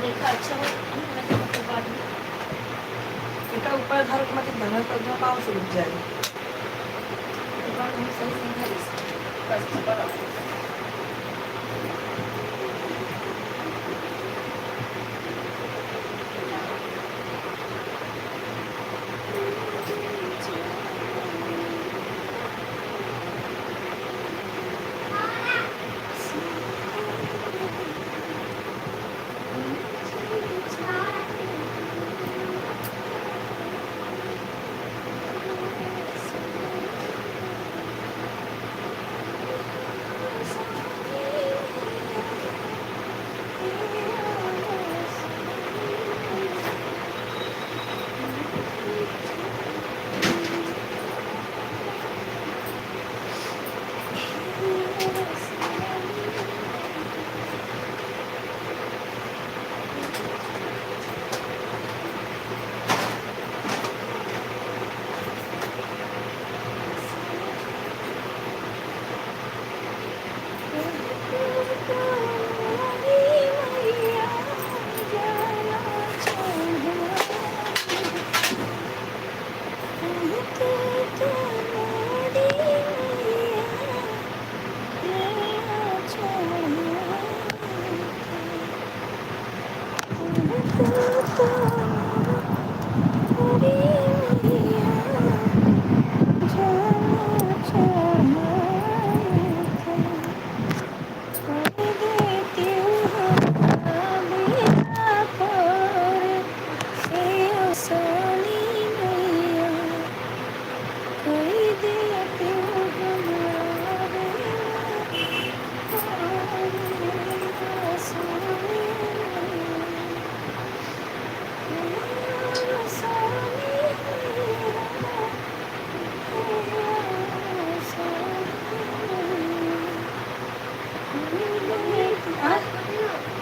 देखा अच्छा हो मैं तो बाद में এটা উপরে ধরো তোমাকে ধানের পর পাও শুরু যায় बाद में सही समझा बस बड़ा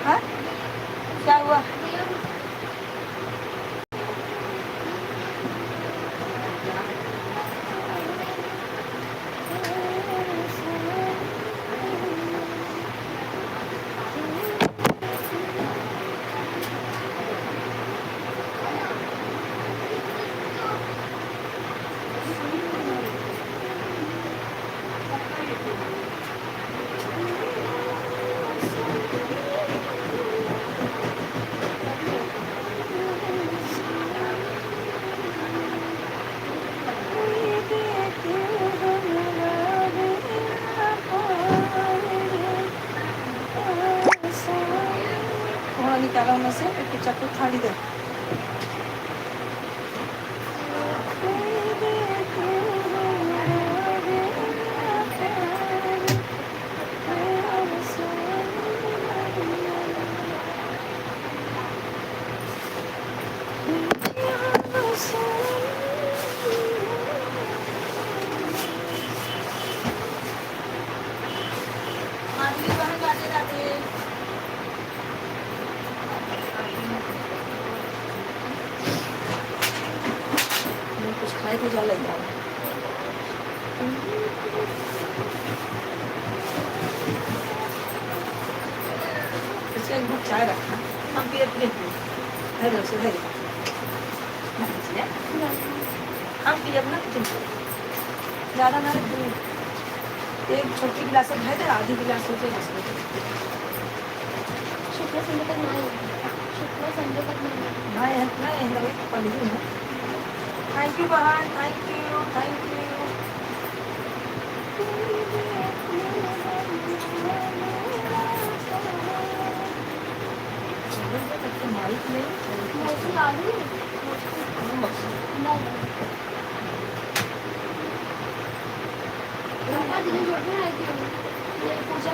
हाँ क्या हुआ थोड़ा निकाला में से एक चक्कू थाली दे कुछ खाए को जा लग जाओ इससे एक घूट चाय रखा हम पिए पिए है दो से है हम पिए अपना तुम ज़्यादा ना रखते एक छोटी गिलास है दे आधी गिलास होते शुक्र संडे तक नहीं नहीं लगे पढ़ी हूँ थैंक यू बहन थैंक यू माइक नहीं पूजा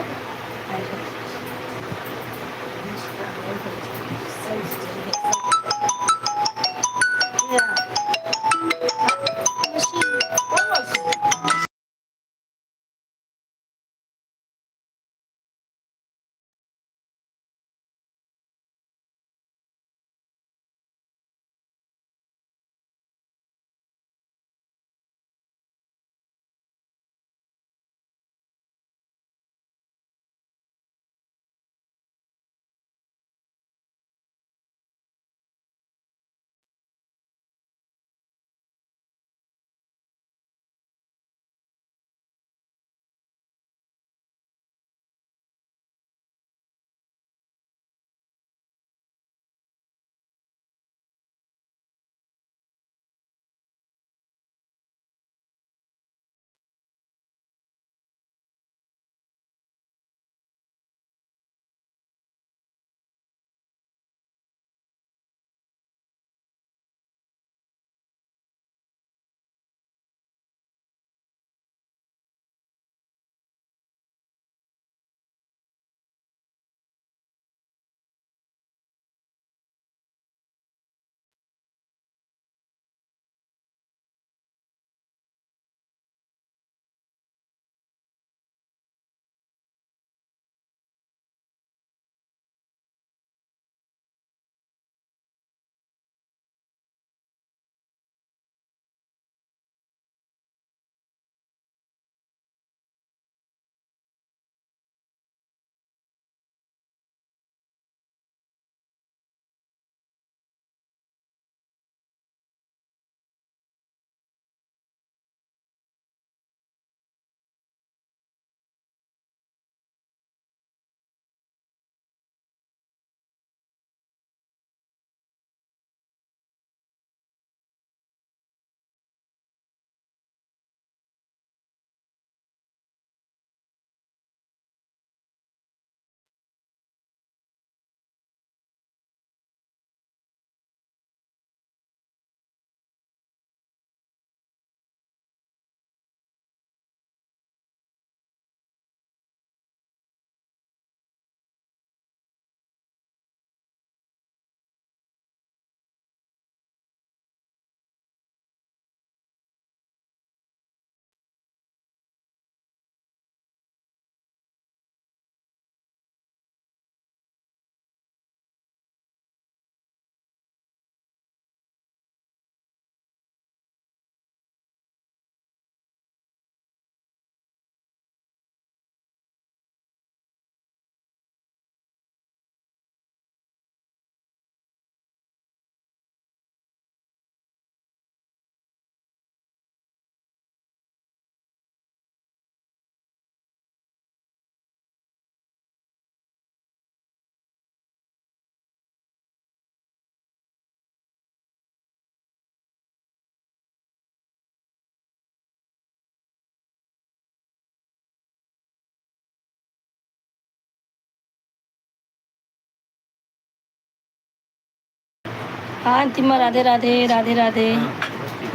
हाँ अंतिमा, राधे राधे, राधे राधे।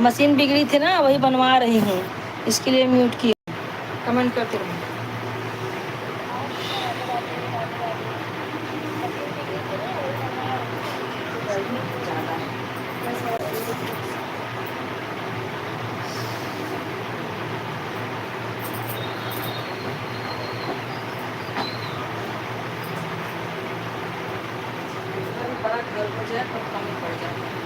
मशीन बिगड़ी थी ना, वही बनवा रही हूँ, इसके लिए म्यूट किया। कमेंट करते रहो। ज़्यादा बड़ा घर हो जाए तो कम ही पड़ जाता है।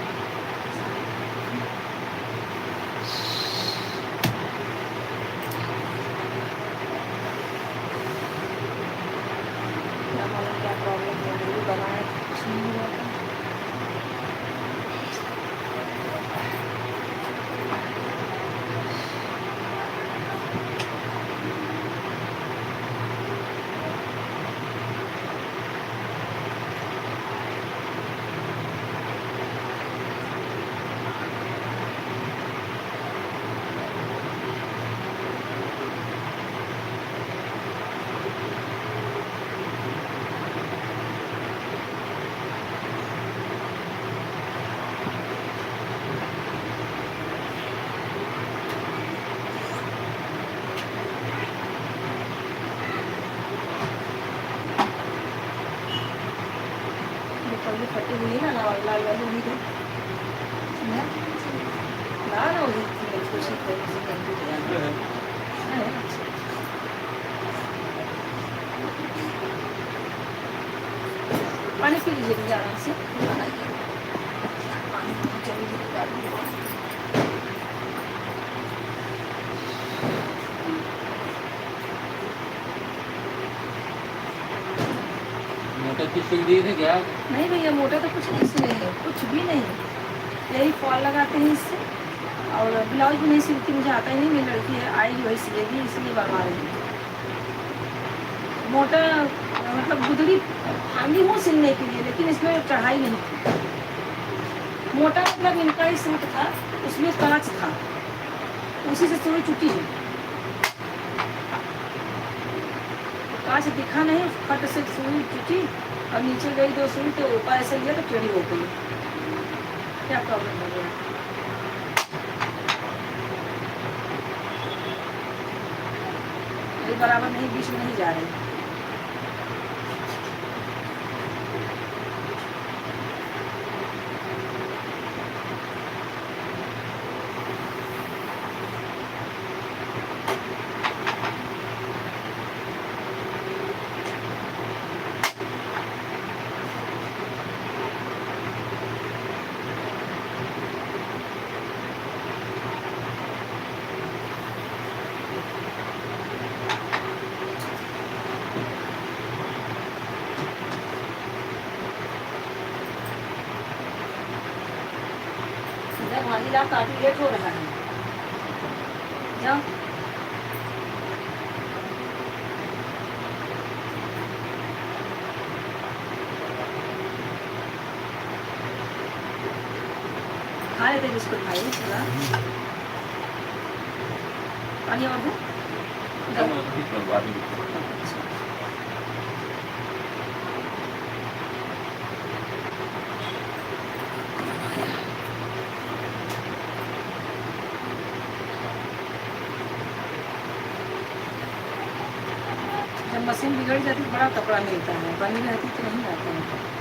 क्या मालूम क्या प्रॉब्लम हो रही है, बनाए कुछ नहीं हुआ था। ये फटी हुई है ना, लाल वाली हुई है ना, ना वही खुशी को पानी पी लीजिए भैया आराम से। पानी जल्दी निकाल लीजिए। मोटर की सुई दी थी क्या? नहीं भैया, मोटा तो कुछ नहीं सिले है, कुछ भी नहीं। यही फॉल लगाते हैं इससे, और ब्लाउज भी नहीं सिलती, मुझे आता ही नहीं। मेरी लड़की है, आएगी वही सिलेगी, इसलिए बनवा रही हूँ। मोटा मतलब गुदड़ी फांदी हूँ सिलने के लिए, लेकिन इसमें कढ़ाई नहीं थी। मोटा मतलब इनका ही सूट था, उसमें कांच था, उसी से सुई चुकी है। कांच दिखा नहीं, फट से सुई चुकी और नीचे गई 2 सुई, तो ऊपर ऐसे लिया तो टेढ़ी हो गई। क्या प्रॉब्लम हो गया? बराबर नहीं, बीच में नहीं जा रही। वानीला काफी लेट हो रहा है। जाओ। खा लेते बिस्कुट भाई, थोड़ा पानी और दूं? जब मशीन बिगड़ जाती है बड़ा कपड़ा मिलता है, बनी रहती तो नहीं आता है।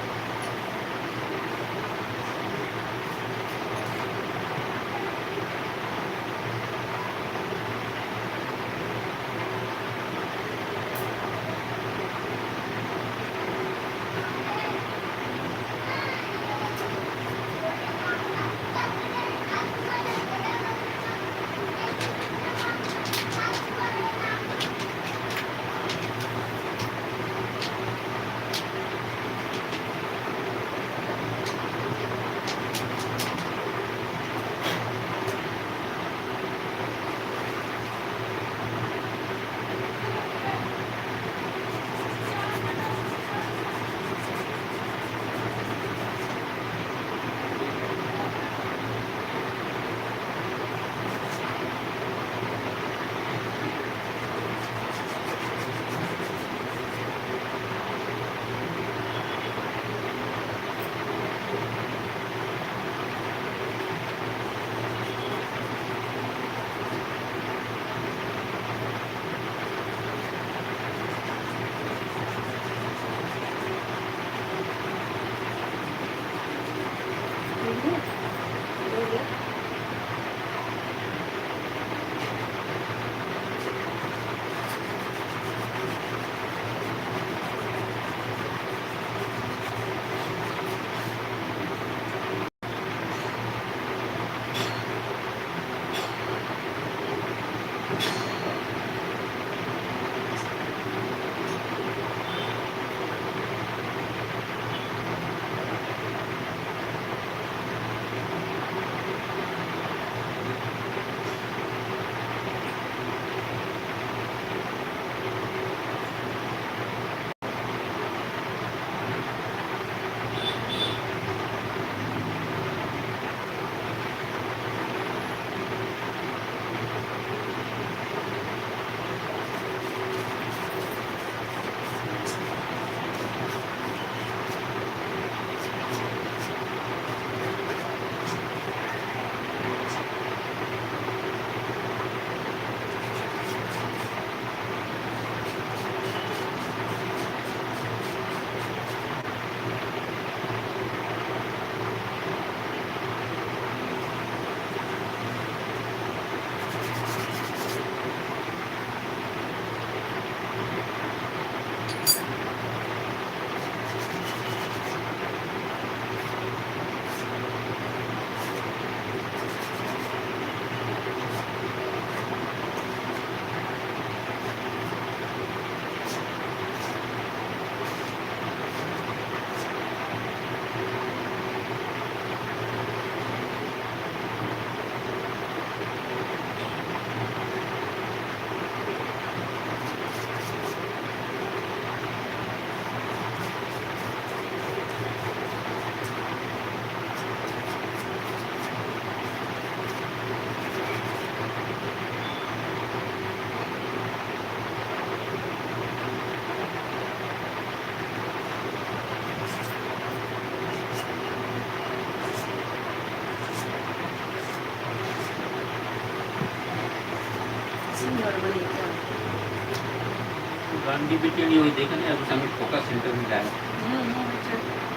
गांधी भी टेढ़ी हुई देखा नहीं अभी समय फोकस सेंटर में जाए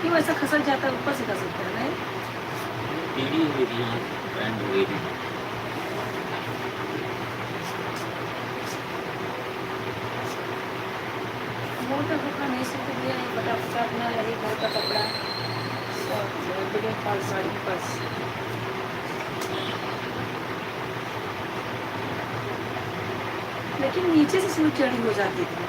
क्यों ऐसा खसक जाता है, ऊपर से खसकता है नहीं? टेढ़ी हो गई थी यहाँ बैंड हो गई थी मोटा कपड़ा नहीं सिल दिया है, फटाफट अपना यही घर का कपड़ा सब बिल्डिंग फॉल साड़ी बस। लेकिन नीचे से सुई चढ़ी हो जाती थी,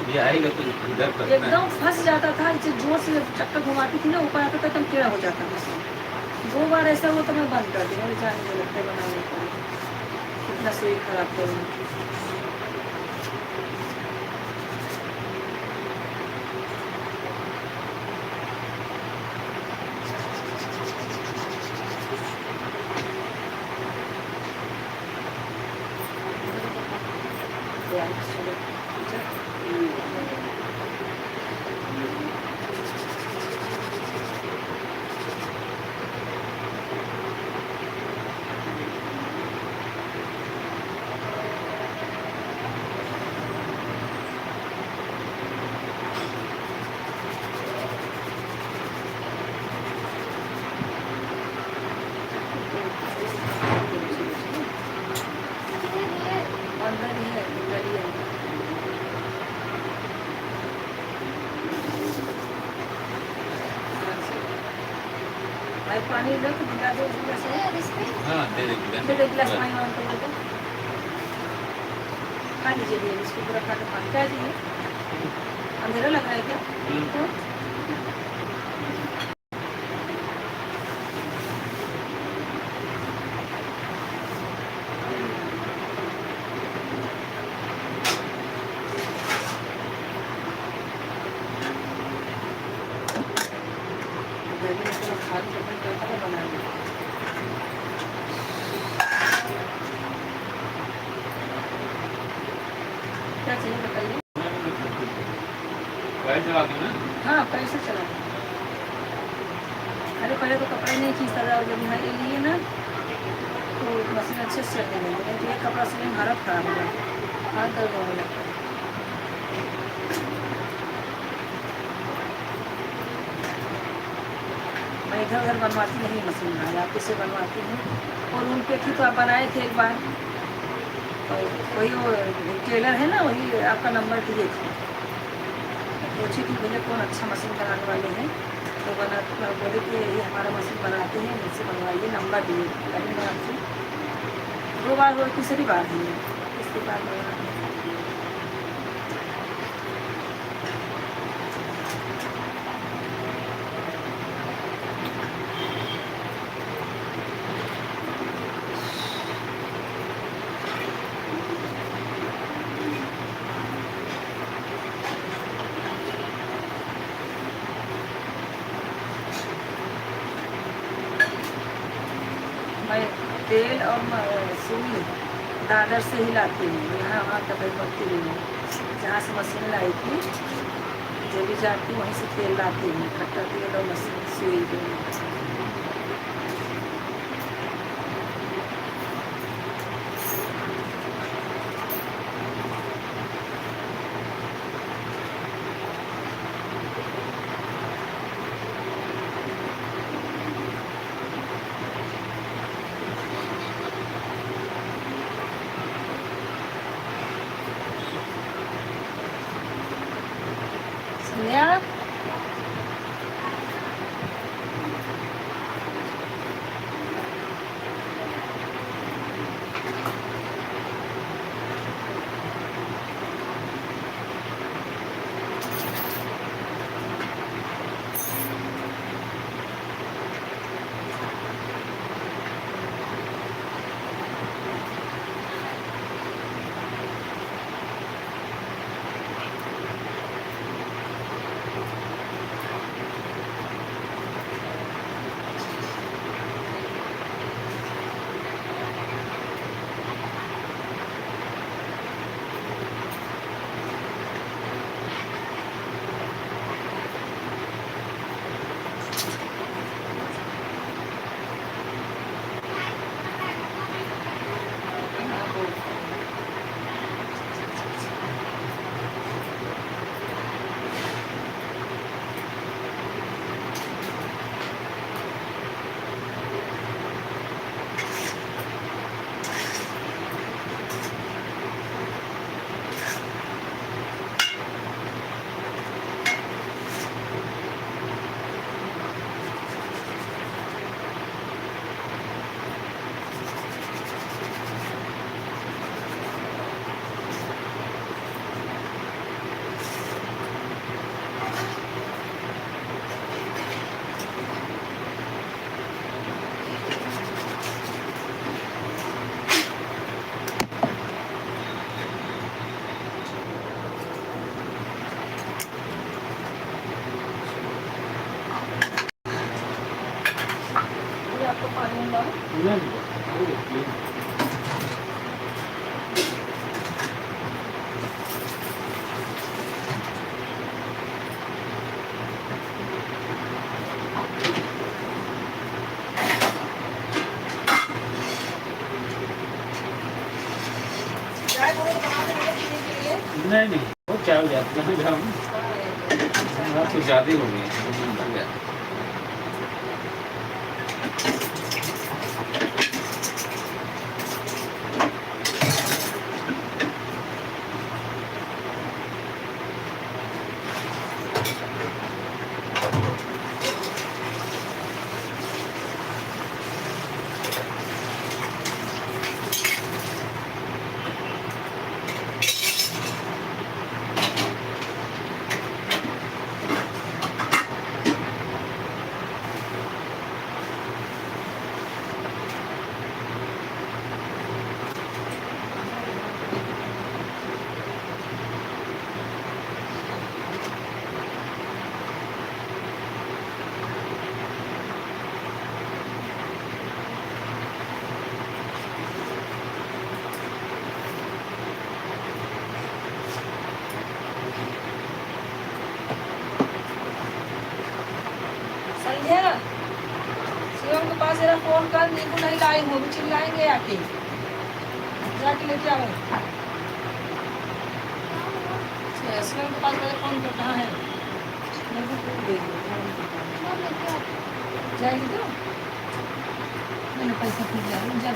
भी आएगा तो इधर करना है। एकदम फंस जाता था, इसे जोर से चक्कर घुमाती थी ना, ऊपर आता था एकदम टेढ़ा हो जाता था। 2 बार ऐसा हुआ तो मैं बंद कर दी, मुझे जाने नहीं लगता बनाने का, कितना सुई खराब करूँ। अंदर ही है, अंदर ही है। भाई पानी लो तो गिला दो गिलास में। हाँ दे दे दे गिलास पानी ऑन कर दो। खा लीजिए भैया, इसको पूरा खा के पानी क्या चाहिए? अंधेरा लग रहा है क्या? तो गर्मी में तो खाद खत्म करता है बनाने। क्या चाहिए बताइए? पैर चला दो ना हाँ पैसे चला। अरे पहले तो कपड़ा ही नहीं खींचता था, जब नए लिए ना तो मशीन अच्छे से चलने लगी, नहीं तो ये कपड़ा से मेरी हालत खराब हो गया, हाथ दर्द होने लगता है। मैं इधर उधर बनवाती नहीं मशीन में, आप किसे बनवाती हूँ। और उनके थी तो आप बनाए थे एक बार, और वही वो टेलर है ना, वही आपका नंबर दिए थे। पूछी थी भैया कौन अच्छा मशीन बनाने वाले हैं, तो बोले कि यही हमारा मशीन बनाते हैं, मुझसे बनवाइए, नंबर दिए। कहीं मैं आपसे 2 बार हुआ, तीसरी बार हुई है, तीसरी बार हुआ। मैं तेल और सुई दादर से ही लाती हूँ, यहाँ वहाँ कभी करती नहीं हूँ। जहाँ से मशीन लाई थी, जो भी जाती हूँ वहीं से तेल लाती हूँ, खट्टा तेल और मशीन सुई दोनों। संध्या नहीं चाय बोलो तो बना देंगे पीने के लिए। नहीं वो क्या हो जाता है हम कुछ ज़्यादा ही हो गया। संध्या, शिवम के पास जरा फोन कर, नींबू नहीं लाई हो, भी चिल्लाएंगे आके, जाके लेके आओ। शिवम के पास मेरा फोन कर, कहाँ है? नींबू फूल दे दो, जाएगी तो मैंने पैसा फिर जा दूंगा।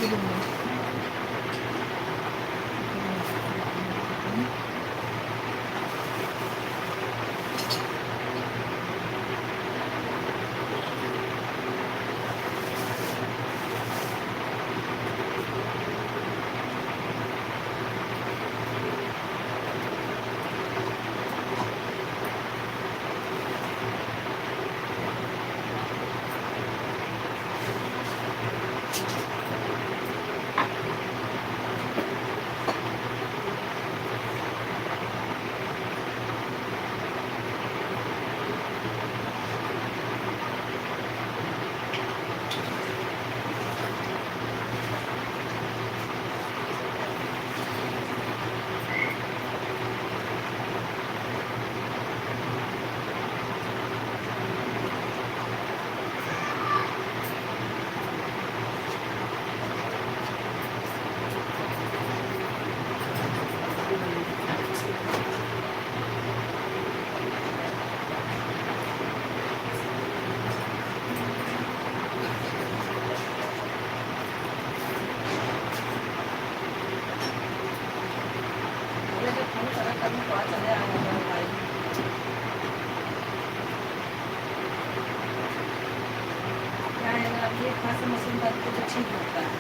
मशीन पर तो ठीक होता है,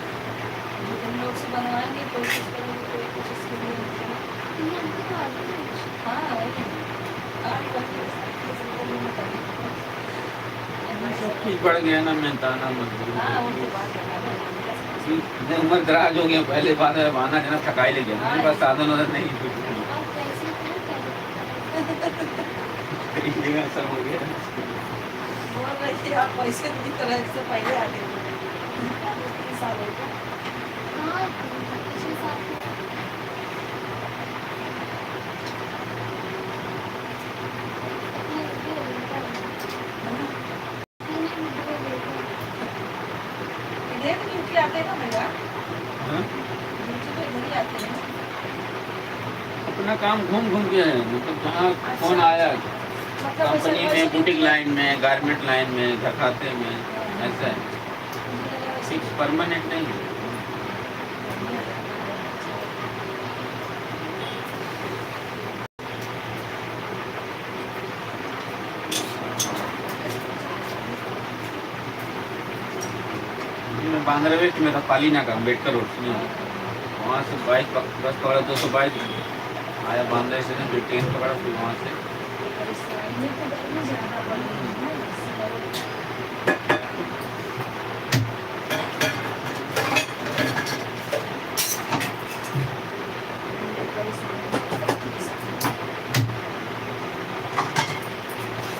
जो तुम लोग से बनवाएंगे कोशिश करेंगे, कोई कोशिश करेंगे। हाँ वही सब चीज बढ़ गया ना, मेहनताना मजदूरी। हाँ वो तो बात है। उम्र दराज हो गया, पहले बात है बहाना देना थकाई ले गया, मेरे पास साधन वाधन नहीं कुछ सब हो गया। बोल रही थी आप पैसे की तरह से पहले आ गए 3 साल हो गए। इधर तो ड्यूटी आते हैं ना भैया, हाँ? ड्यूटी तो इधर ही आते हैं। अपना काम घूम घूम के है, मतलब जहाँ फोन आया मतलब कंपनी में, बुटीक लाइन में, गारमेंट लाइन में, घर खाते में, ऐसा है, फिक्स परमानेंट नहीं है। मैं बांद्रा वेस्ट में था, पालीना का अम्बेडकर रोड में, वहाँ से बाइक बस पकड़ा 222 आया बांद्रा स्टेशन, फिर ट्रेन पकड़ा, फिर वहाँ से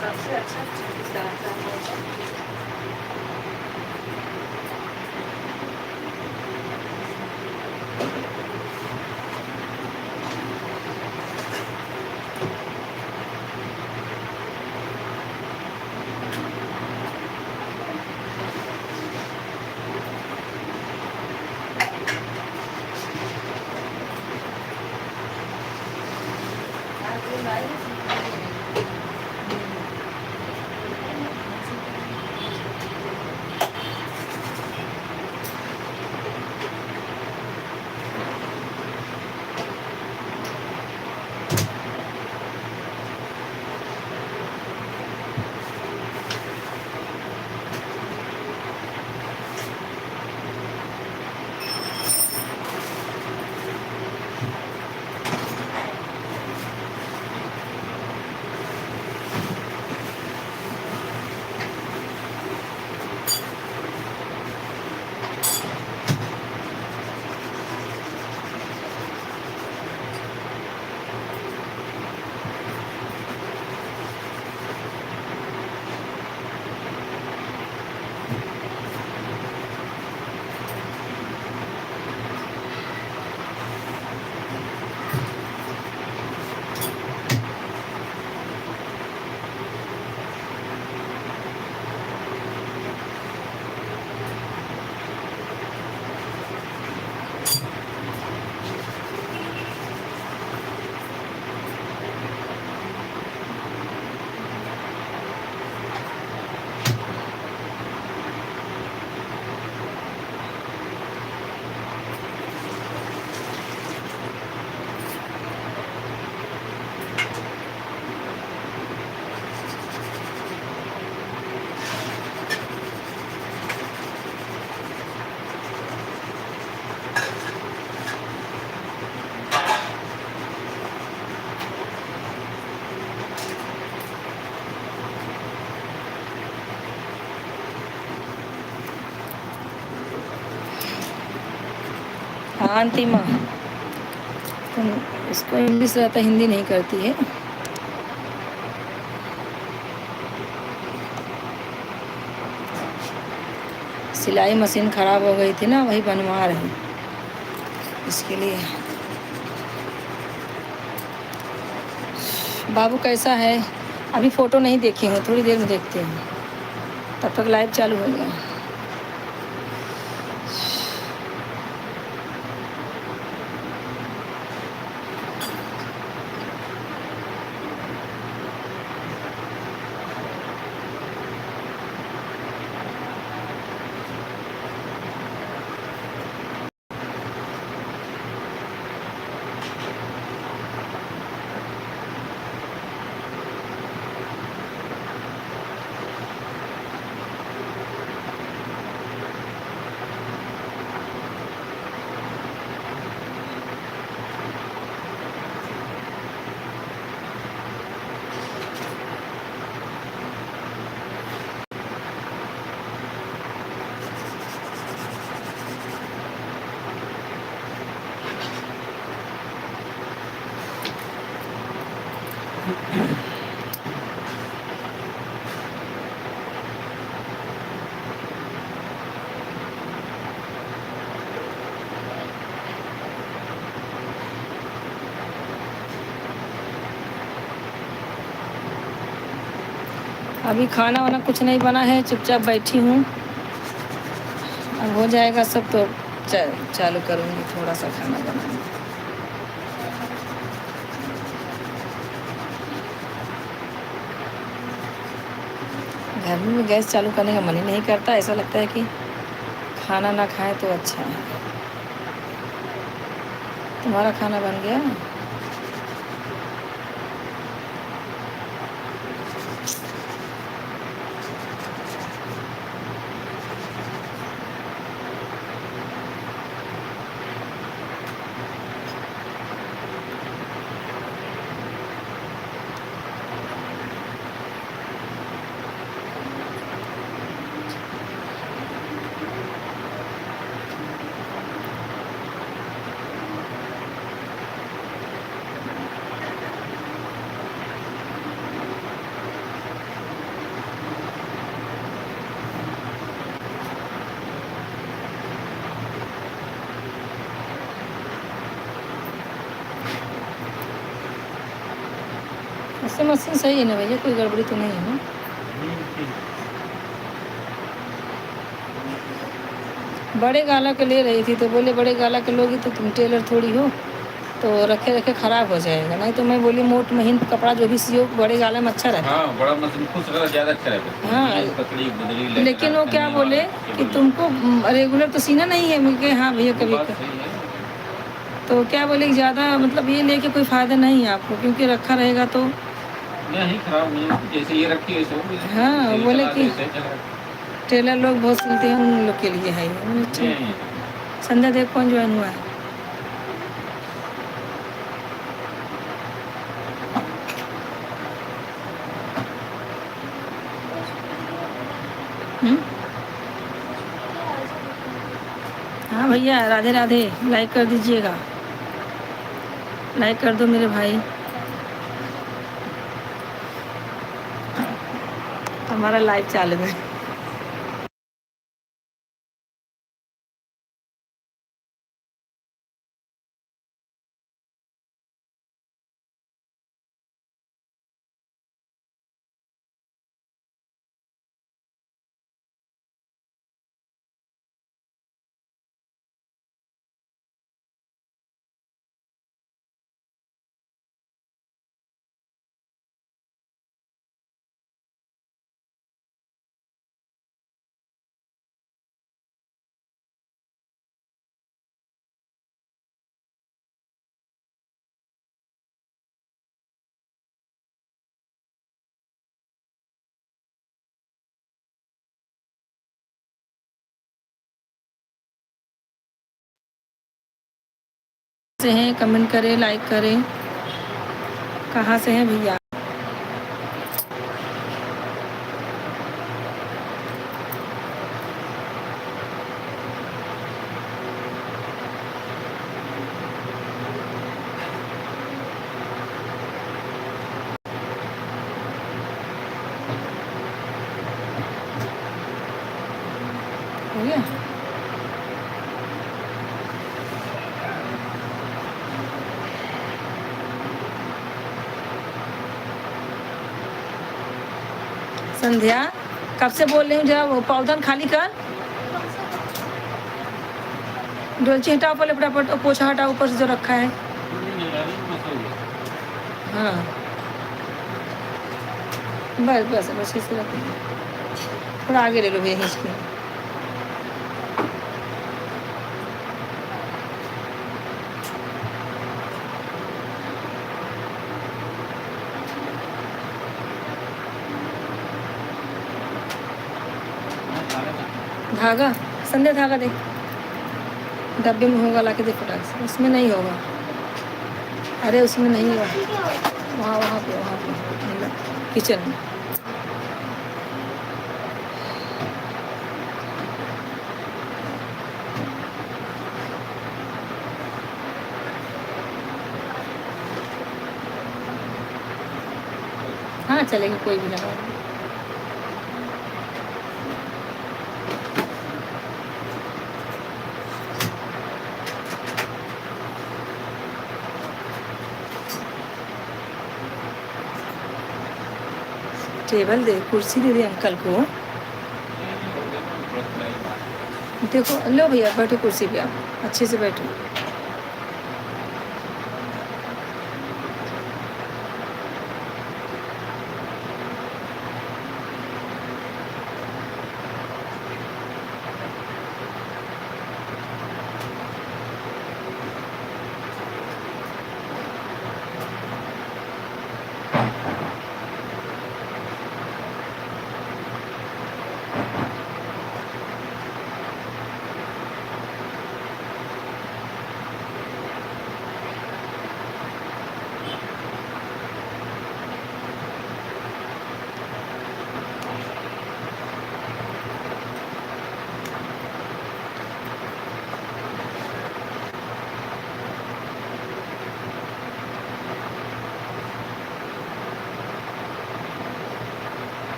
सबसे अच्छा ये लाई है, हाँ अंतिमा, तुम इसको इंग्लिश रहता हिंदी नहीं करती है। सिलाई मशीन ख़राब हो गई थी ना, वही बनवा रही इसके लिए। बाबू कैसा है? अभी फ़ोटो नहीं देखी हूँ, थोड़ी देर में देखती हूँ, तब तक लाइव चालू हो गया। अभी खाना वाना कुछ नहीं बना है, चुपचाप बैठी हूँ। अब हो जाएगा सब तो चालू करूँगी थोड़ा सा खाना बनाना। गर्मी में गैस चालू करने का मन ही नहीं करता, ऐसा लगता है कि खाना ना खाएं तो अच्छा है। तुम्हारा खाना बन गया? ऐसे मशीन सही है ना भैया, कोई गड़बड़ी तो नहीं है ना? बड़े गाला के ले रही थी तो बोले बड़े गाला के लोगी तो तुम टेलर थोड़ी हो, तो रखे रखे ख़राब हो जाएगा। नहीं तो मैं बोली मोट महीन कपड़ा जो भी सियो बड़े गाले में अच्छा रहता हाँ बड़ा मशीन खुश रहा ज़्यादा अच्छा रहता है। हाँ। पतली गुदरी है। लेकिन वो क्या बोले कि तुमको रेगुलर तो सीना नहीं है। मैं कहा हाँ भैया कभी बात सही है। तो क्या बोले कि ज़्यादा मतलब ये लेके कोई फ़ायदा नहीं है आपको, क्योंकि रखा रहेगा तो नहीं खराब नहीं होती, जैसे ये रखी है वैसे वो हाँ जैसे बोले चला कि वैसे चला। टेलर लोग बहुत सिलते हैं, उन लोग के लिए है ये। मैंने अच्छा नहीं, संध्या देव कौन ज्वाइन हुआ है? हाँ भैया राधे राधे, लाइक कर दीजिएगा, लाइक कर दो मेरे भाई। हमारा लाइव चालू है। से हैं कमेंट करें, लाइक करें। कहाँ से हैं भैया? हो गया? संध्या कब से बोल रही हूँ, जरा वो पौधन खाली कर। डोलची हटाओ पहले फटाफट, और पोछा हटाओ ऊपर से जो रखा है। हाँ बस बस बस इसे रख दो। थोड़ा आगे ले लो भैया इसके। धागा संध्या धागा दे, डब्बे में होगा, ला के दे फटाक से। उसमें नहीं होगा, अरे उसमें नहीं होगा, वहाँ वहाँ पे किचन में। हाँ चलेगा, कोई भी लगा। टेबल दे, कुर्सी दे दे अंकल को। देखो लो भैया, बैठो कुर्सी पे, आप अच्छे से बैठो।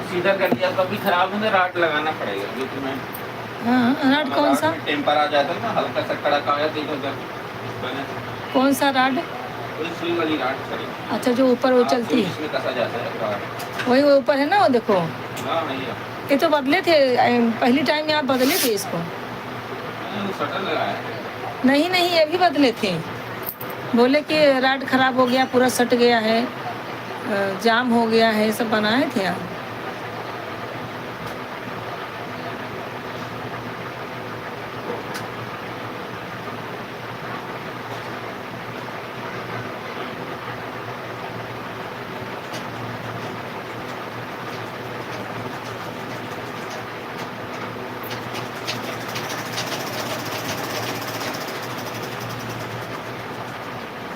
सीधा कर दिया, कभी खराब होगा राट लगाना पड़ेगा, जो कि मैं हाँ राड कौन सा? टेम्पर आ जाता है ना, हल्का सा कड़क आ जाता है इधर उधर। कौन सा राड? वही सुई वाली राड सही। अच्छा जो ऊपर वो चलती है, इसमें कसा जाता है राड। वही वो ऊपर है ना वो देखो। हाँ भैया। ये तो बदले थे पहली टाइम में, आप बदले थे इसको? शटर लगाया है। नहीं नहीं ये भी बदले थे, बोले कि राड खराब हो गया, पूरा सट गया है, जाम हो गया है, सब बनाए थे आप।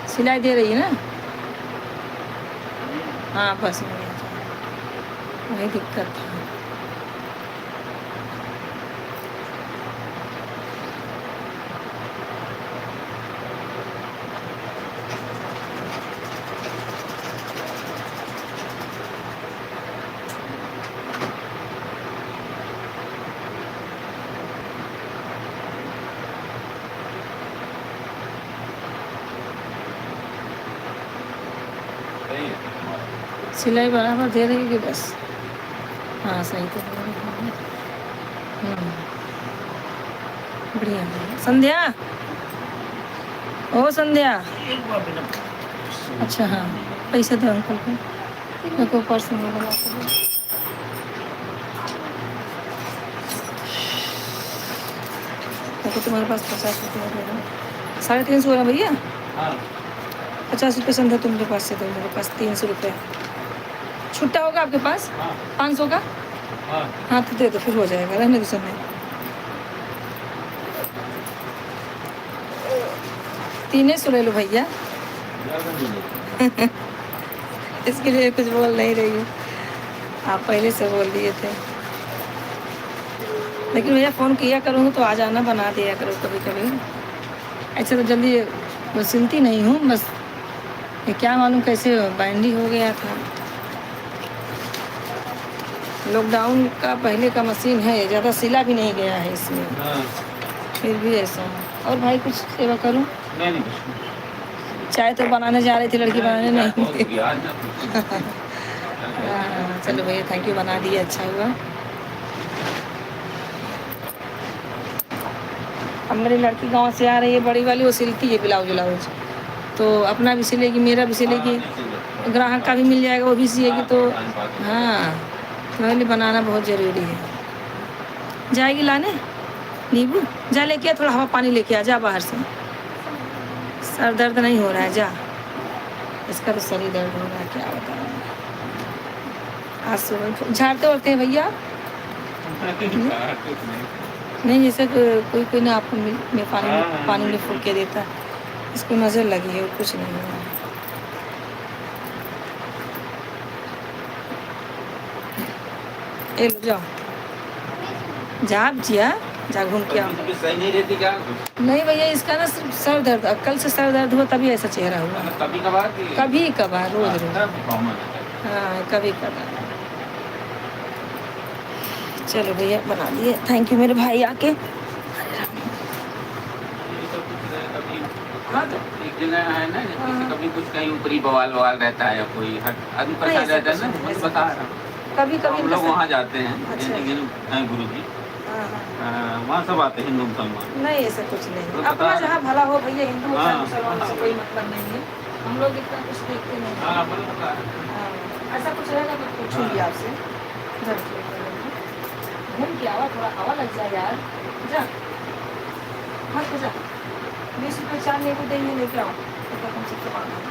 सिलाई दे रही है ना? हाँ बस वही दिक्कत था। सिलाई बराबर दे रही है कि बस? हाँ सही तो दे रही है। बढ़िया है। संध्या, ओ संध्या। अच्छा हाँ पैसे दो अंकल को, मेरे को पर्स में लगा के दो। देखो तुम्हारे पास 50 रुपये दे दो। 350 हो रहा भैया? 50 रुपये संध्या तुम्हारे पास से दो, मेरे पास 300 रुपये। छुट्टा होगा आपके पास? 500 का? हाँ तो दे दो, फिर हो जाएगा, रहने दो समय। 300 ले लो भैया। इसके लिए कुछ बोल नहीं रही हूँ, आप पहले से बोल दिए थे। लेकिन भैया फ़ोन किया करूँगी तो आ जाना, बना दिया करो कभी कभी। ऐसे तो जल्दी मैं सिलती नहीं हूँ, बस ये क्या मालूम कैसे बाइंडी हो गया था। लॉकडाउन का पहले का मशीन है, ज़्यादा सिला भी नहीं गया है इसमें। फिर भी ऐसा। और भाई कुछ सेवा करूँ? नहीं चाय तो बनाने जा रही थी लड़की, बनाने नहीं। हाँ चलो भैया थैंक यू, बना दिया, अच्छा हुआ। अब मेरी लड़की गांव से आ रही है, बड़ी वाली, वो सिलती है ब्लाउज व्लाउज, तो अपना भी सिलेगी, मेरा भी सिलेगी, ग्राहक का भी मिल जाएगा, वो भी सिएगी। तो हाँ तो बनाना बहुत ज़रूरी है। जाएगी लाने नींबू? जा लेके आ, थोड़ा हवा पानी लेके आ, जा बाहर से। सर दर्द नहीं हो रहा है? जा, इसका तो सर ही दर्द हो रहा है, क्या बताऊँ। आज सुबह झाड़ते उड़ते हैं भैया? नहीं जैसे कोई ना आपको में पानी में फूल के देता, इसको नज़र लगी है और कुछ नहीं हुआ। ए लो जाओ, जा जिया, जा घूम के आओ। सही नहीं रहती क्या? नहीं भैया इसका ना सर दर्द, कल से सर दर्द हुआ तभी ऐसा चेहरा हुआ। कभी कभार, कभी कभार, रोज रोज। हाँ कभी कभार। चलो भैया बना दिए, थैंक यू मेरे भाई आके। हाँ तो एक दिन है ना, जैसे कभी कुछ कहीं ऊपरी बवाल बवाल रहता है, या कोई आदमी परेशान रहता है ना, मुझे बता रहा हूँ। कभी कभी हम लोग वहाँ जाते हैं, अच्छा। गुरु जी वहाँ सब आते हैं, हिंदू मुसलमान। नहीं ऐसा कुछ नहीं, तो अपना जहाँ भला हो भैया, हिंदू हाँ, मुसलमान से कोई मतलब नहीं है, हम लोग इतना कुछ देखते नहीं। हाँ, ऐसा कुछ रहेगा तो पूछूंगी आपसे, घूम के आवा, थोड़ा हवा लग जाए यार। जा मत जा, 20 रुपये 4 नींबू देंगे, लेके आओ, तो कम से कम आना।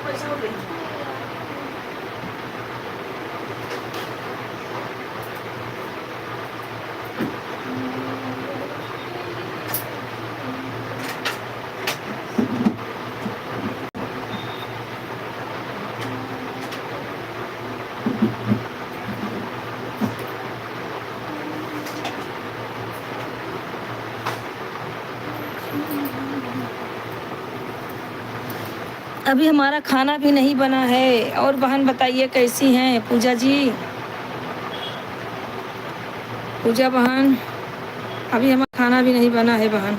पैसा हो गई। अभी हमारा खाना भी नहीं बना है। और बहन बताइए कैसी हैं पूजा जी? पूजा बहन, अभी हमारा खाना भी नहीं बना है बहन।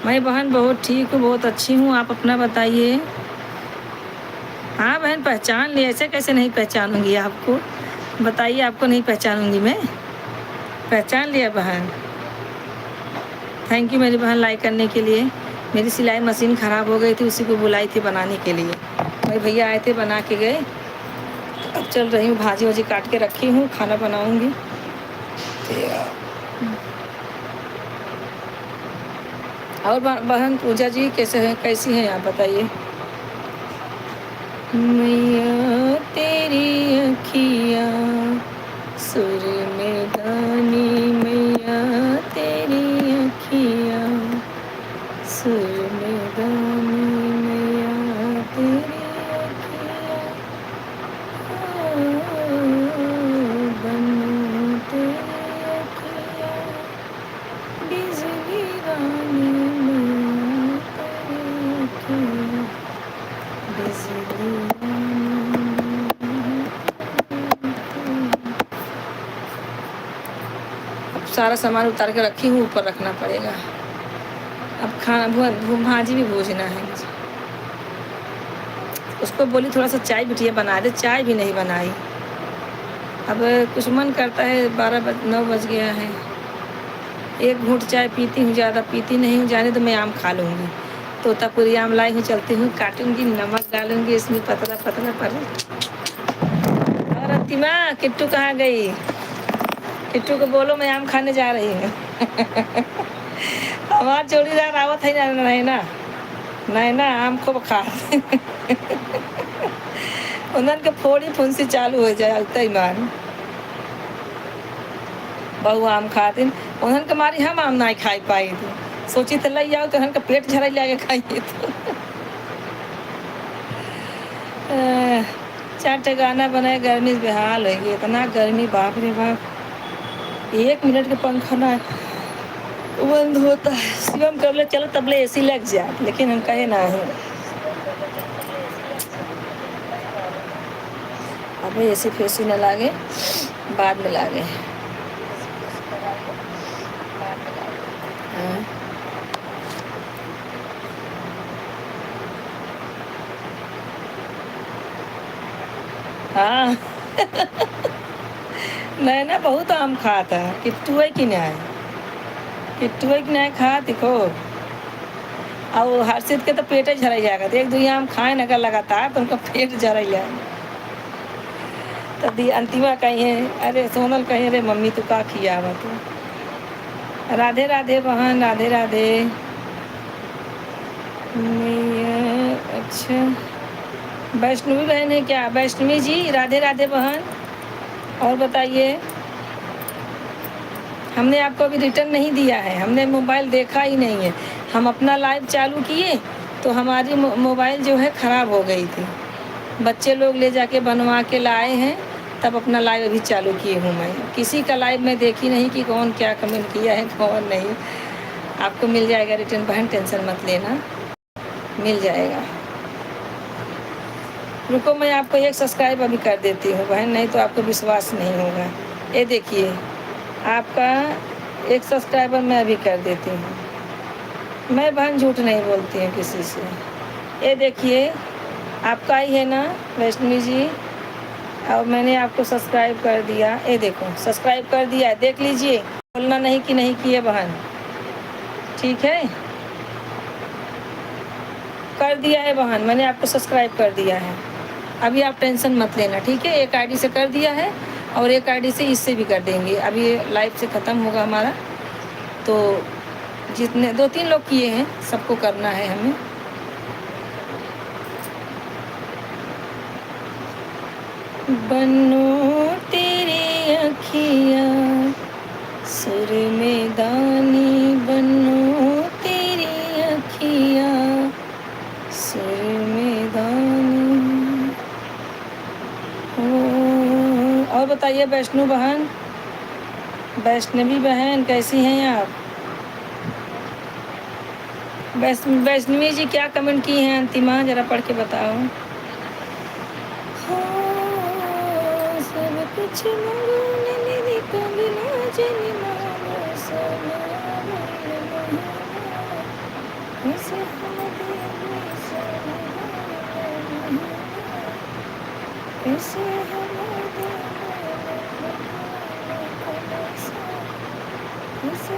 मैं बहन बहुत ठीक हूँ, बहुत अच्छी हूँ। आप अपना बताइए। हाँ बहन पहचान ली, ऐसे कैसे नहीं पहचानूंगी आपको? बताइए, आपको नहीं पहचानूंगी मैं? पहचान लिया बहन। थैंक यू मेरी बहन लाइक करने के लिए। मेरी सिलाई मशीन ख़राब हो गई थी, उसी को बुलाई थी बनाने के लिए। मेरे भैया आए थे, बना के गए। अब चल रही हूँ, भाजी वाजी काट के रखी हूँ, खाना बनाऊँगी। और बहन पूजा जी कैसे हैं, कैसी हैं आप बताइए? मैया तेरी अखियाँ सुर में गानी, मैया तेरी अखियाँ सुर में गानी, मैया तेरी अखियाँ बनो तेरी अखियाँ बिजली रानी, मैया तेरी अखियाँ बिजली सारा सामान उतार के रखी हूँ, ऊपर रखना पड़ेगा। अब खाना भाजी भी भूजना है मुझे। उसको बोली थोड़ा सा चाय बिटिया बना दे, चाय भी नहीं बनाई। अब कुछ मन करता है, 9 बज गया है। एक घूंट चाय पीती हूँ, ज़्यादा पीती नहीं हूँ। जाने तो मैं आम खा लूँगी। तोतापुरी आम लाई हूँ, चलती हूँ, काटूँगी, नमक डालूँगी इसमें पतला पतला पर। और अंतिमा किट्टू कहाँ गई? किट्टू को बोलो मैं आम खाने जा रही हूँ। हमार जोड़ीदार आवत है ना, नैना आम को खा। उन्हन के फोड़ी फुंसी चालू हो जाए उतना मान। बहु आम खातिन, उन्हन के मारी हम आम नहीं खाई पाई थी। सोची तो लई आओ तो उन्हन का पेट झरा लागे खाइए तो। 4 गाना बनाए, गर्मी से बेहाल हो गई। इतना गर्मी, बाप रे बाप। 1 मिनट के पंखा ना बंद होता है। शिवम कर ले चलो तबले एसी लग जाए, लेकिन हम कहे ना है। अब एसी फेसी न लागे, बाद में लागे। हाँ। नैना बहुत आम खाता है। किट्टू है कि नहीं? किट्टू है कि नहीं खा देखो। और हर्षित के तो पेट झरा जाएगा। एक 2 आम खाए ना कर लगातार तो उनका पेट झरा जाएगा। तभी अंतिमा कही है, अरे सोनल कही, अरे मम्मी तू का खिया हुआ तू। राधे राधे बहन, राधे राधे। अच्छा वैष्णवी बहन है क्या? वैष्णवी जी राधे राधे बहन। और बताइए, हमने आपको अभी रिटर्न नहीं दिया है, हमने मोबाइल देखा ही नहीं है। हम अपना लाइव चालू किए तो हमारी मोबाइल जो है ख़राब हो गई थी। बच्चे लोग ले जाके बनवा के लाए हैं, तब अपना लाइव अभी चालू किए हूँ मैं। किसी का लाइव मैं देखी नहीं कि कौन क्या कमेंट किया है, कौन नहीं। आपको मिल जाएगा रिटर्न बहन, टेंशन मत लेना, मिल जाएगा। रुको मैं आपको 1 सब्सक्राइब अभी कर देती हूँ बहन, नहीं तो आपको विश्वास नहीं होगा। ये देखिए, आपका 1 सब्सक्राइबर मैं अभी कर देती हूँ। मैं बहन झूठ नहीं बोलती हूँ किसी से। ये देखिए, आपका ही है ना वैष्णवी जी? और मैंने आपको सब्सक्राइब कर दिया। ये देखो सब्सक्राइब कर दिया, देख लीजिए। बोलना नहीं कि नहीं किए बहन, ठीक है? कर दिया है बहन, मैंने आपको सब्सक्राइब कर दिया है। अभी आप टेंशन मत लेना, ठीक है? एक आईडी से कर दिया है और एक आईडी से इससे भी कर देंगे। अभी ये लाइव से ख़त्म होगा हमारा, तो जितने 2-3 लोग किए हैं सबको करना है हमें। बनो तेरी अखियाँ सुर में दानी, बनो तेरी अखियाँ सुर में दानी। और बताइए वैष्णु बहन, वैष्णवी बहन कैसी हैं आप? वैष्णवी जी क्या कमेंट की हैं अंतिमा, जरा पढ़ के बताओ। हाँ, सब कुछ मंगोने मेरी कंगना जनी मानो समा कैसे हम देवी समा कैसे हम कैसे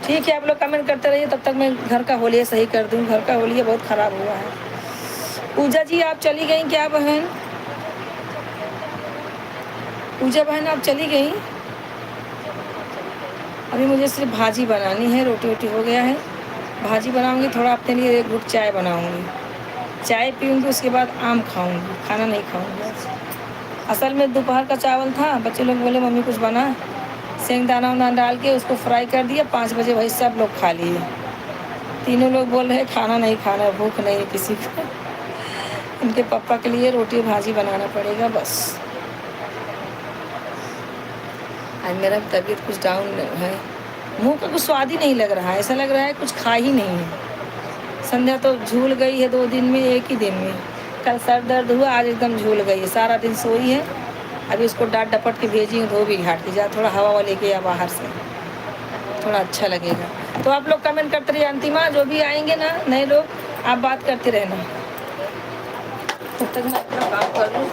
ठीक है, आप लोग कमेंट करते रहिए, तब तक मैं घर का होलिया सही कर दूं। घर का होलिया बहुत ख़राब हुआ है। पूजा जी आप चली गई क्या बहन? पूजा बहन आप चली गई? अभी मुझे सिर्फ भाजी बनानी है, रोटी वोटी हो गया है। भाजी बनाऊंगी, थोड़ा अपने लिए एक घुट चाय बनाऊंगी, चाय पीऊंगी, उसके बाद आम खाऊंगी, खाना नहीं खाऊंगी आज। असल में दोपहर का चावल था, बच्चे लोग बोले मम्मी कुछ बना, सेंग दाना वाना डाल के उसको फ्राई कर दिया। 5 बजे वही सब लोग खा लिए। तीनों लोग बोल रहे खाना नहीं खाना, भूख नहीं है किसी को। उनके पापा के लिए रोटी भाजी बनाना पड़ेगा बस। आज मेरा तबीयत कुछ डाउन है, मुंह का कुछ स्वाद ही नहीं लग रहा है, ऐसा लग रहा है कुछ खा ही नहीं है। संध्या तो झूल गई है 2 दिन में, एक ही दिन में। कल सर दर्द हुआ, आज एकदम झूल गई है, सारा दिन सोई है। अभी उसको डांट डपट के भेजी हूँ धोबी घाट की, जा थोड़ा हवा लेके या बाहर से, थोड़ा अच्छा लगेगा। तो आप लोग कमेंट करते रहिए, अंतिमा जो भी आएंगे ना नए लोग, आप बात करते रहना, तब तक मैं अपना काम कर लूँ।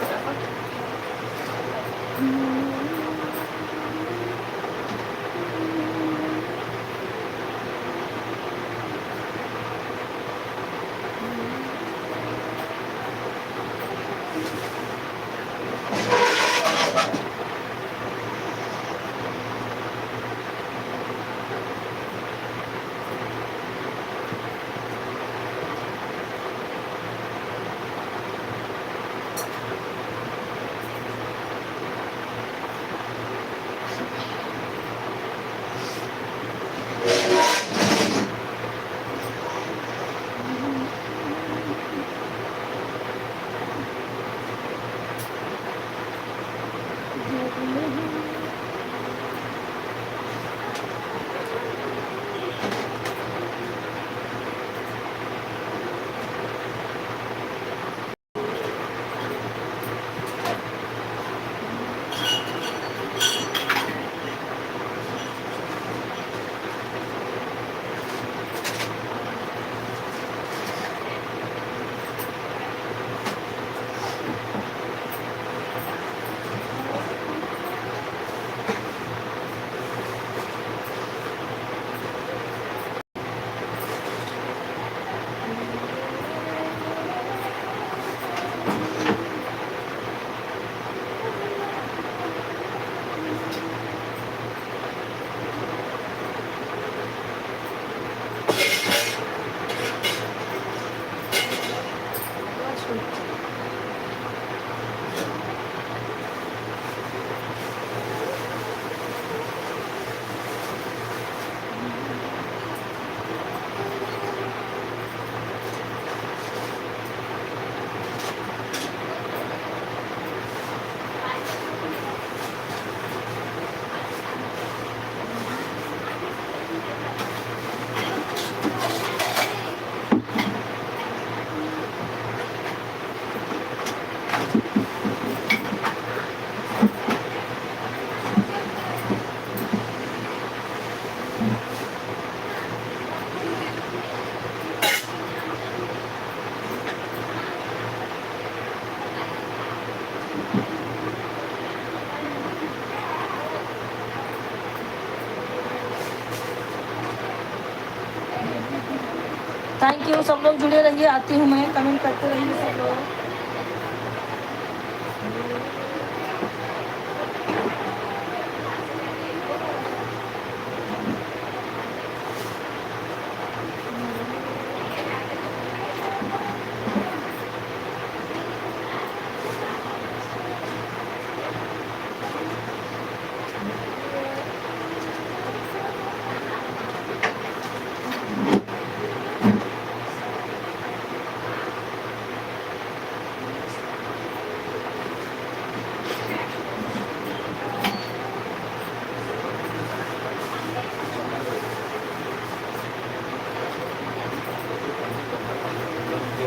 थैंक यू, सब लोग जुड़े रहिए, आती हूँ मैं, कमेंट करते रहिए सब लोग।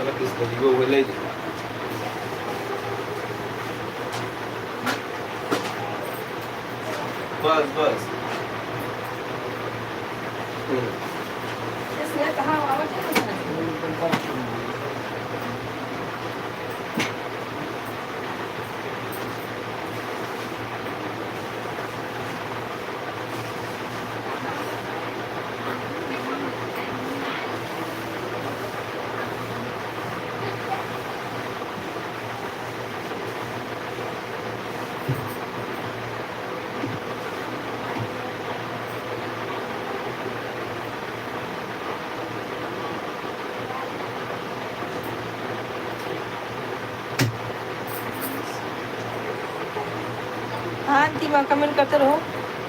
वाला किस करीबो बोले बस बस इसलिए कहा आवाज है ना। हाँ अंतिमा कमेंट करते रहो।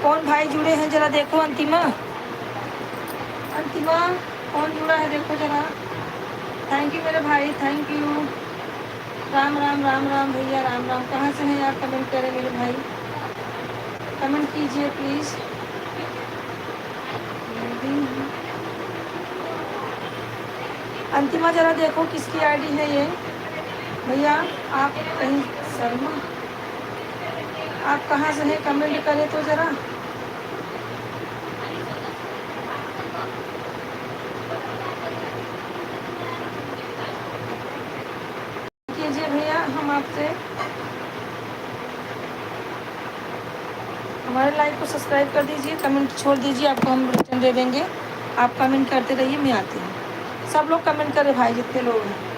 कौन भाई जुड़े हैं जरा देखो अंतिमा। अंतिमा कौन जुड़ा है देखो जरा। थैंक यू मेरे भाई, थैंक यू। राम राम राम राम भैया, राम राम। कहाँ से हैं आप? कमेंट करें मेरे भाई, कमेंट कीजिए प्लीज़। अंतिमा जरा देखो किसकी आईडी है ये भैया। आप कहीं शर्मा, आप कहाँ से हैं? कमेंट करें तो ज़रा। कीजिए भैया, हम आपसे हमारे लाइव को सब्सक्राइब कर दीजिए, कमेंट छोड़ दीजिए, आपको हम रिटर्न दे देंगे। आप कमेंट करते रहिए, मैं आती हूँ। सब लोग कमेंट करें भाई, जितने लोग हैं।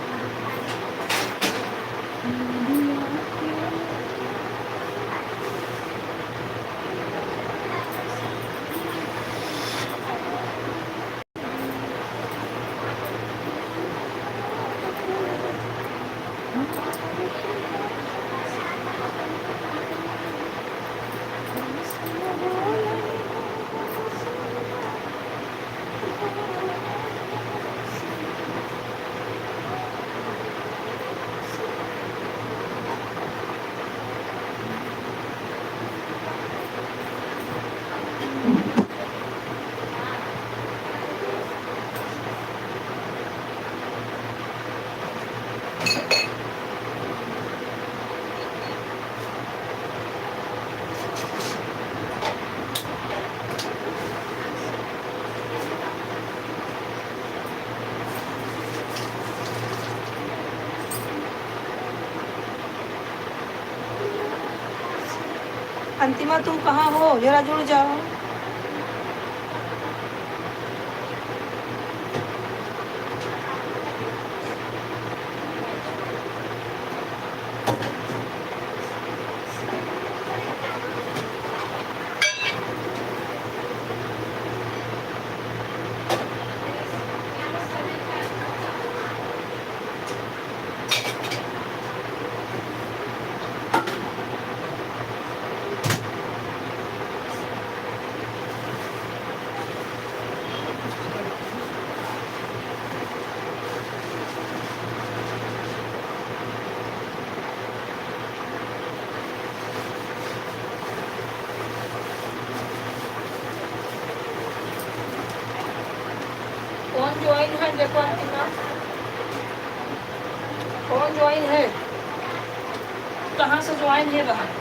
अंतिमा तुम कहाँ हो? जरा जुड़ जाओ। कौन ज्वाइन है देखो अंतिमा, कौन ज्वाइन है, कहाँ से ज्वाइन है बाहर।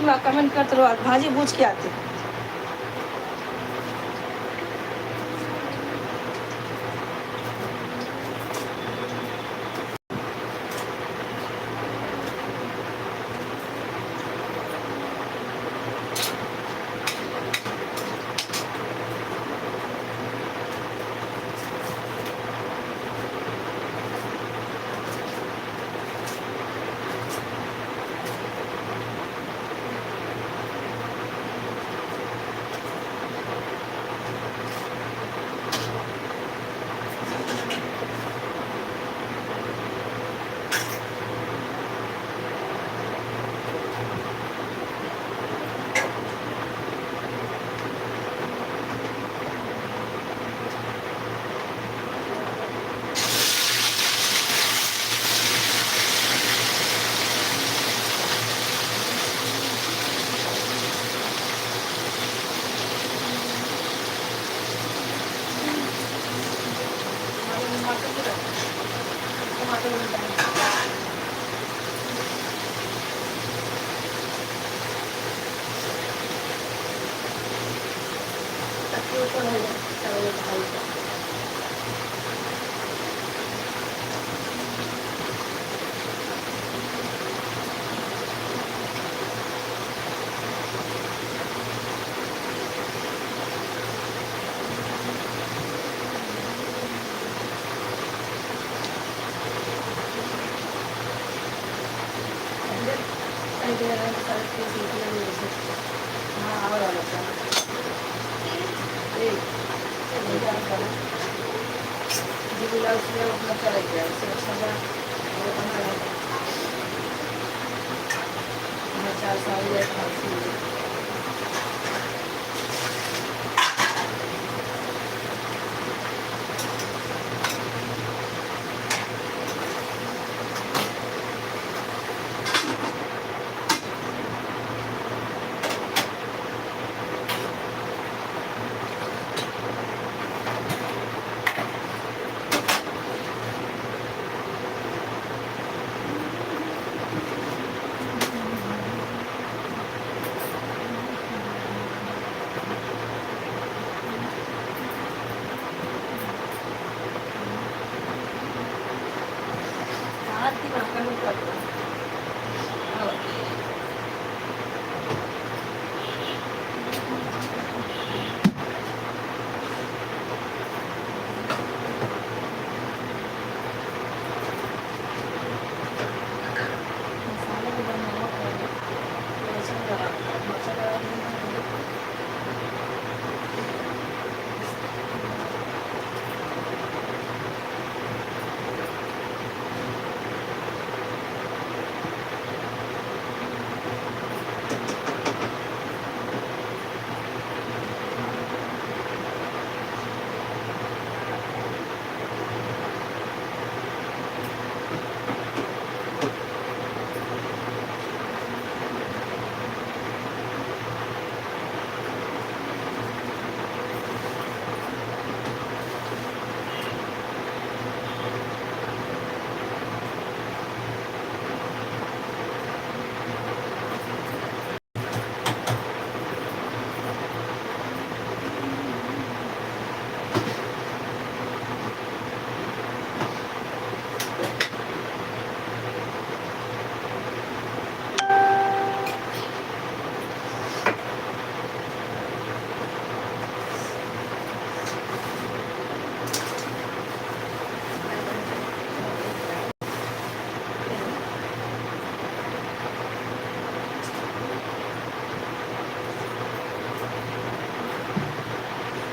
बा, कमेंट करते रहो, भाजी भूज के आते।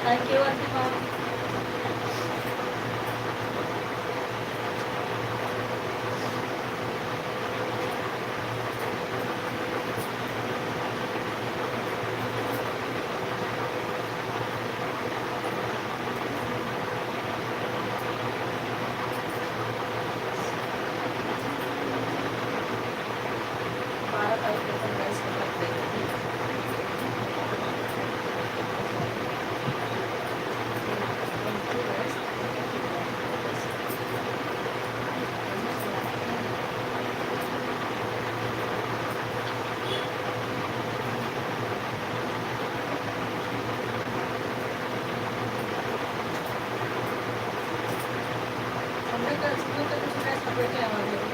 Thank you, Antima. बैठे हैं हमारे लोग।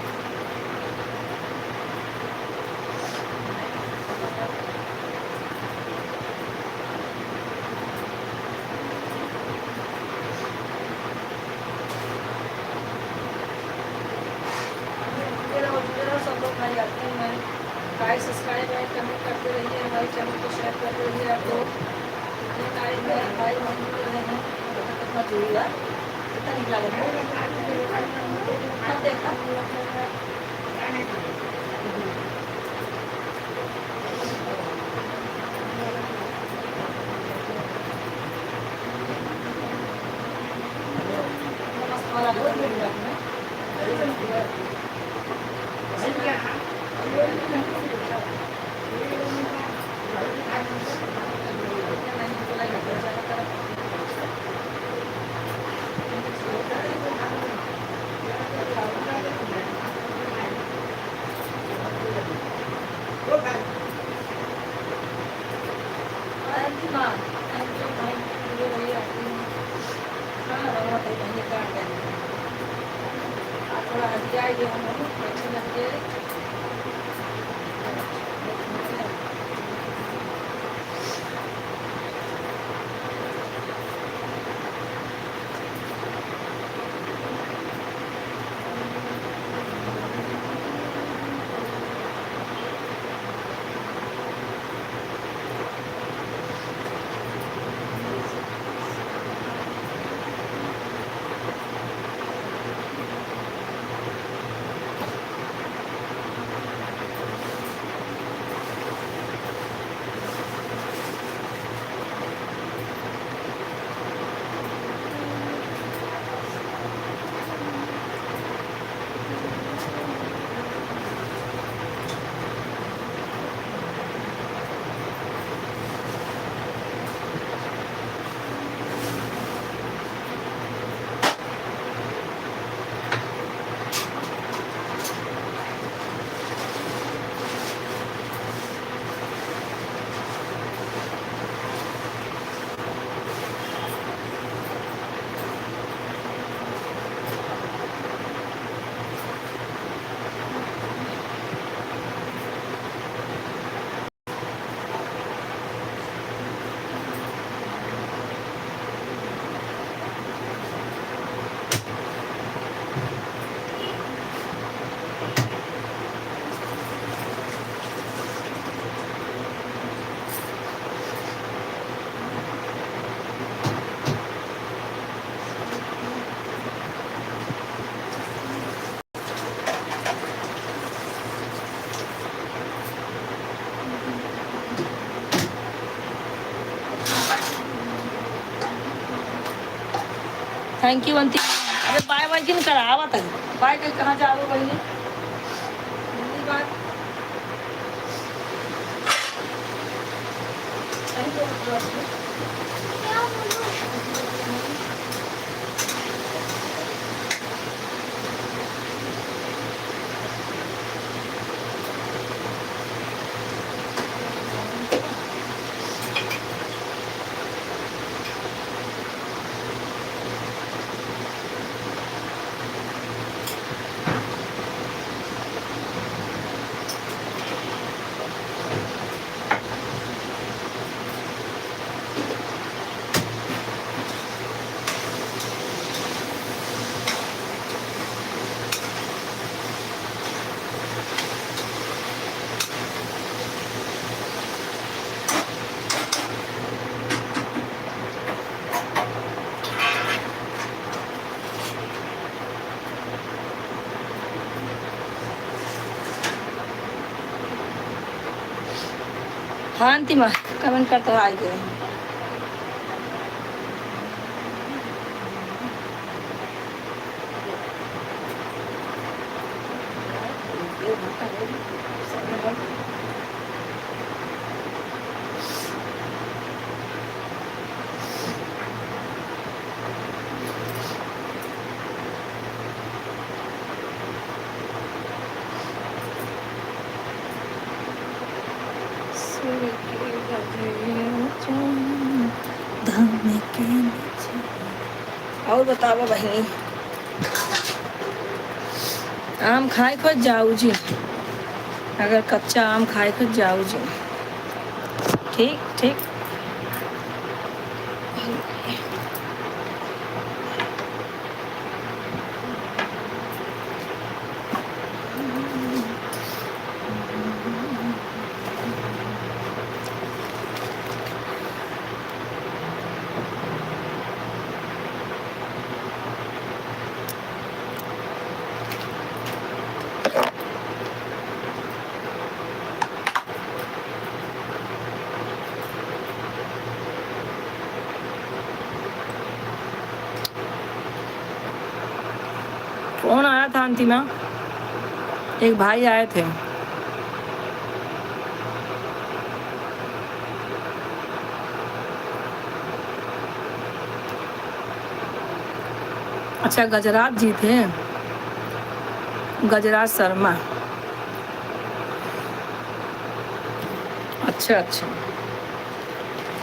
मेरा सब लोग भाई आते हैं। मैं लाइक सब्सक्राइब है, कमेंट करते रहिए, हमारे चैनल को शेयर करते रहिए। आप लोग जितने तारीख में भाई हम जुड़ रहे हैं कितना जुड़ेगा, कितना निकला है अब देखा। मस्त वाला बहुत मिल रहा है। थोड़ा हल्का है जो हम लोग अच्छे लगते हैं। Thank you Banti. अरे बाय बाय किन करावा था बाय के कहाँ जा रहे बहनी हिंदी बात। Thank you. हाँ अंतिमा कमेंट करते आ गए। और बताओ बहनी आम खाए खुद जाऊ जी, अगर कच्चा आम खाए खुद जाऊ जी। ठीक ठीक। फोन आया था अंतिमा, एक भाई आए थे। अच्छा गजराज जी थे, गजराज शर्मा। अच्छा अच्छा,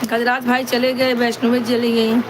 गजराज भाई चले गए, वैष्णवी चली गई।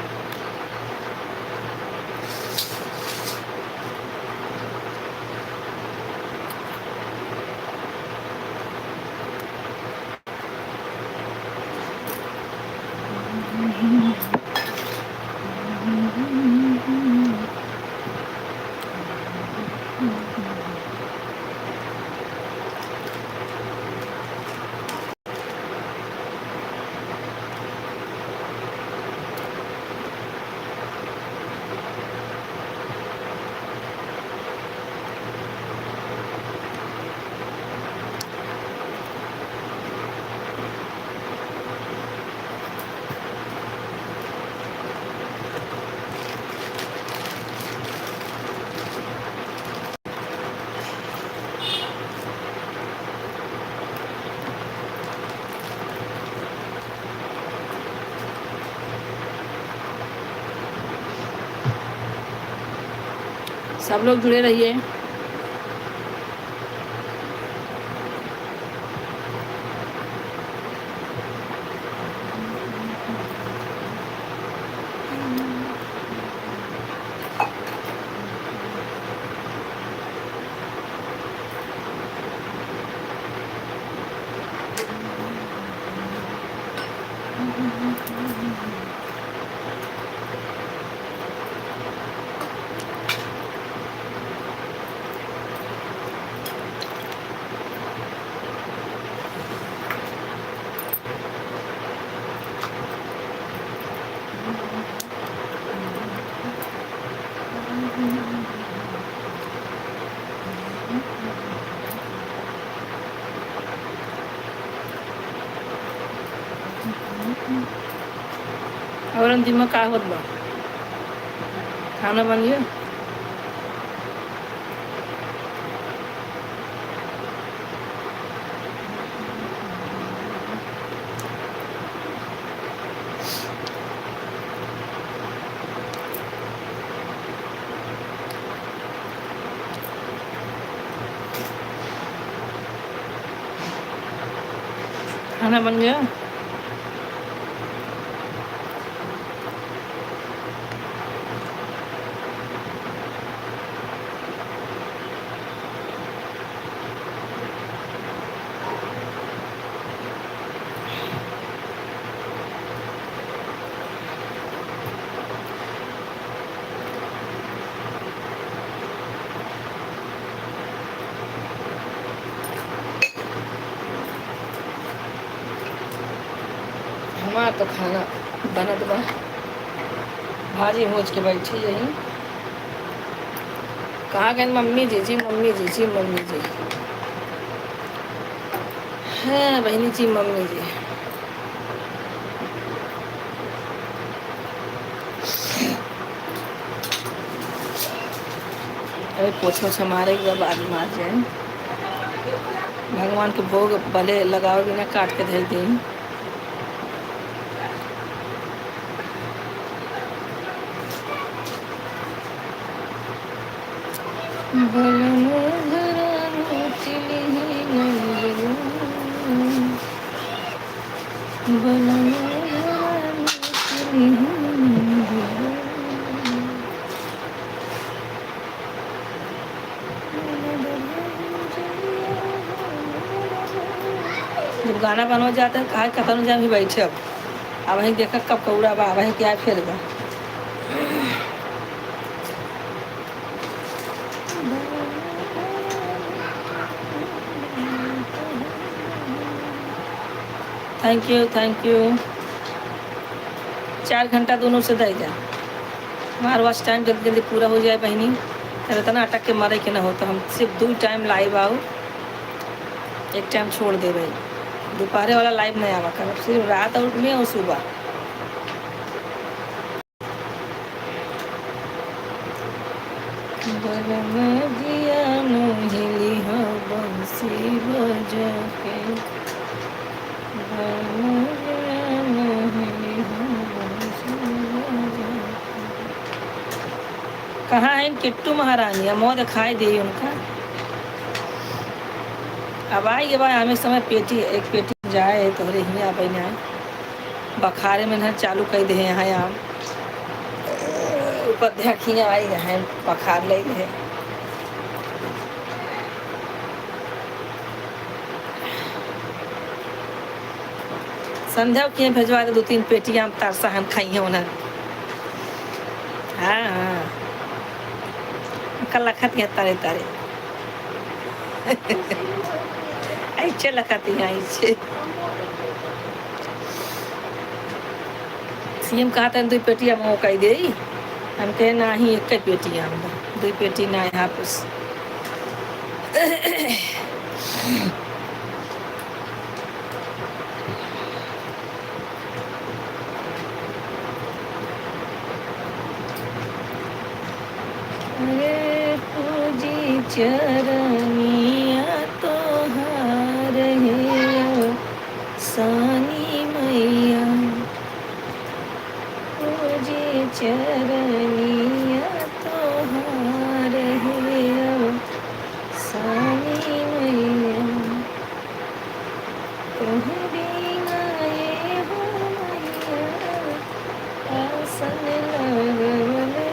सब लोग जुड़े रहिए। और अंतिम का होत बा, खाना बन गया। खाना बन गया। हमारा तो खाना बनत बा, भाजी भूज के बैठी यही। कहाँ गए मम्मी जी? जी मम्मी जी, जी मम्मी जी, हाँ बहनी जी मम्मी जी। अरे पोछो हमारे के बाद मार जाए। भगवान के भोग भले लगाओ बिना काट के धर दी। गाना बनवा जाते हैं कहा खत्म हो जाए भी बैठे अब वहीं देखा कब कौड़ा बा वहीं क्या फिर बा थैंक यू 4 घंटा दोनों से दे जा हमारे पास टाइम जल्दी जल्दी पूरा हो जाए बहनी अरे इतना अटक के मरे के ना हो तो हम सिर्फ 2 टाइम लाइव आओ एक टाइम छोड़ दे भाई दोपहर वाला लाइव नहीं आवा कर सिर्फ रात और में और सुबह कहाँ है किट्टू महारानी मोह दिखाई दे उनका अब आएगी भाई हमें समय पेटी एक पेटी जाए तो यहाँ बन आए बखारे में ना चालू कर दे यहाँ यहाँ ऊपर देखिए आई है बखार ले है संध्या के भेजवा दे 2-3 पेटियाँ तारसा हम खाई उन्हें हाँ हाँ कल लखत है तारे तारे ऐसे लखती हैं ऐसे सीएम कहा था 2 पेटियाँ मौका दे हम कहे ना ही 1 पेटियाँ 2 पेटी ना यहाँ पर पूजी चरनिया तो हार सानी मैया पूजी चरनिया तो हार सानी मैया तुम्हारी गाये हो मैया आसन लगवले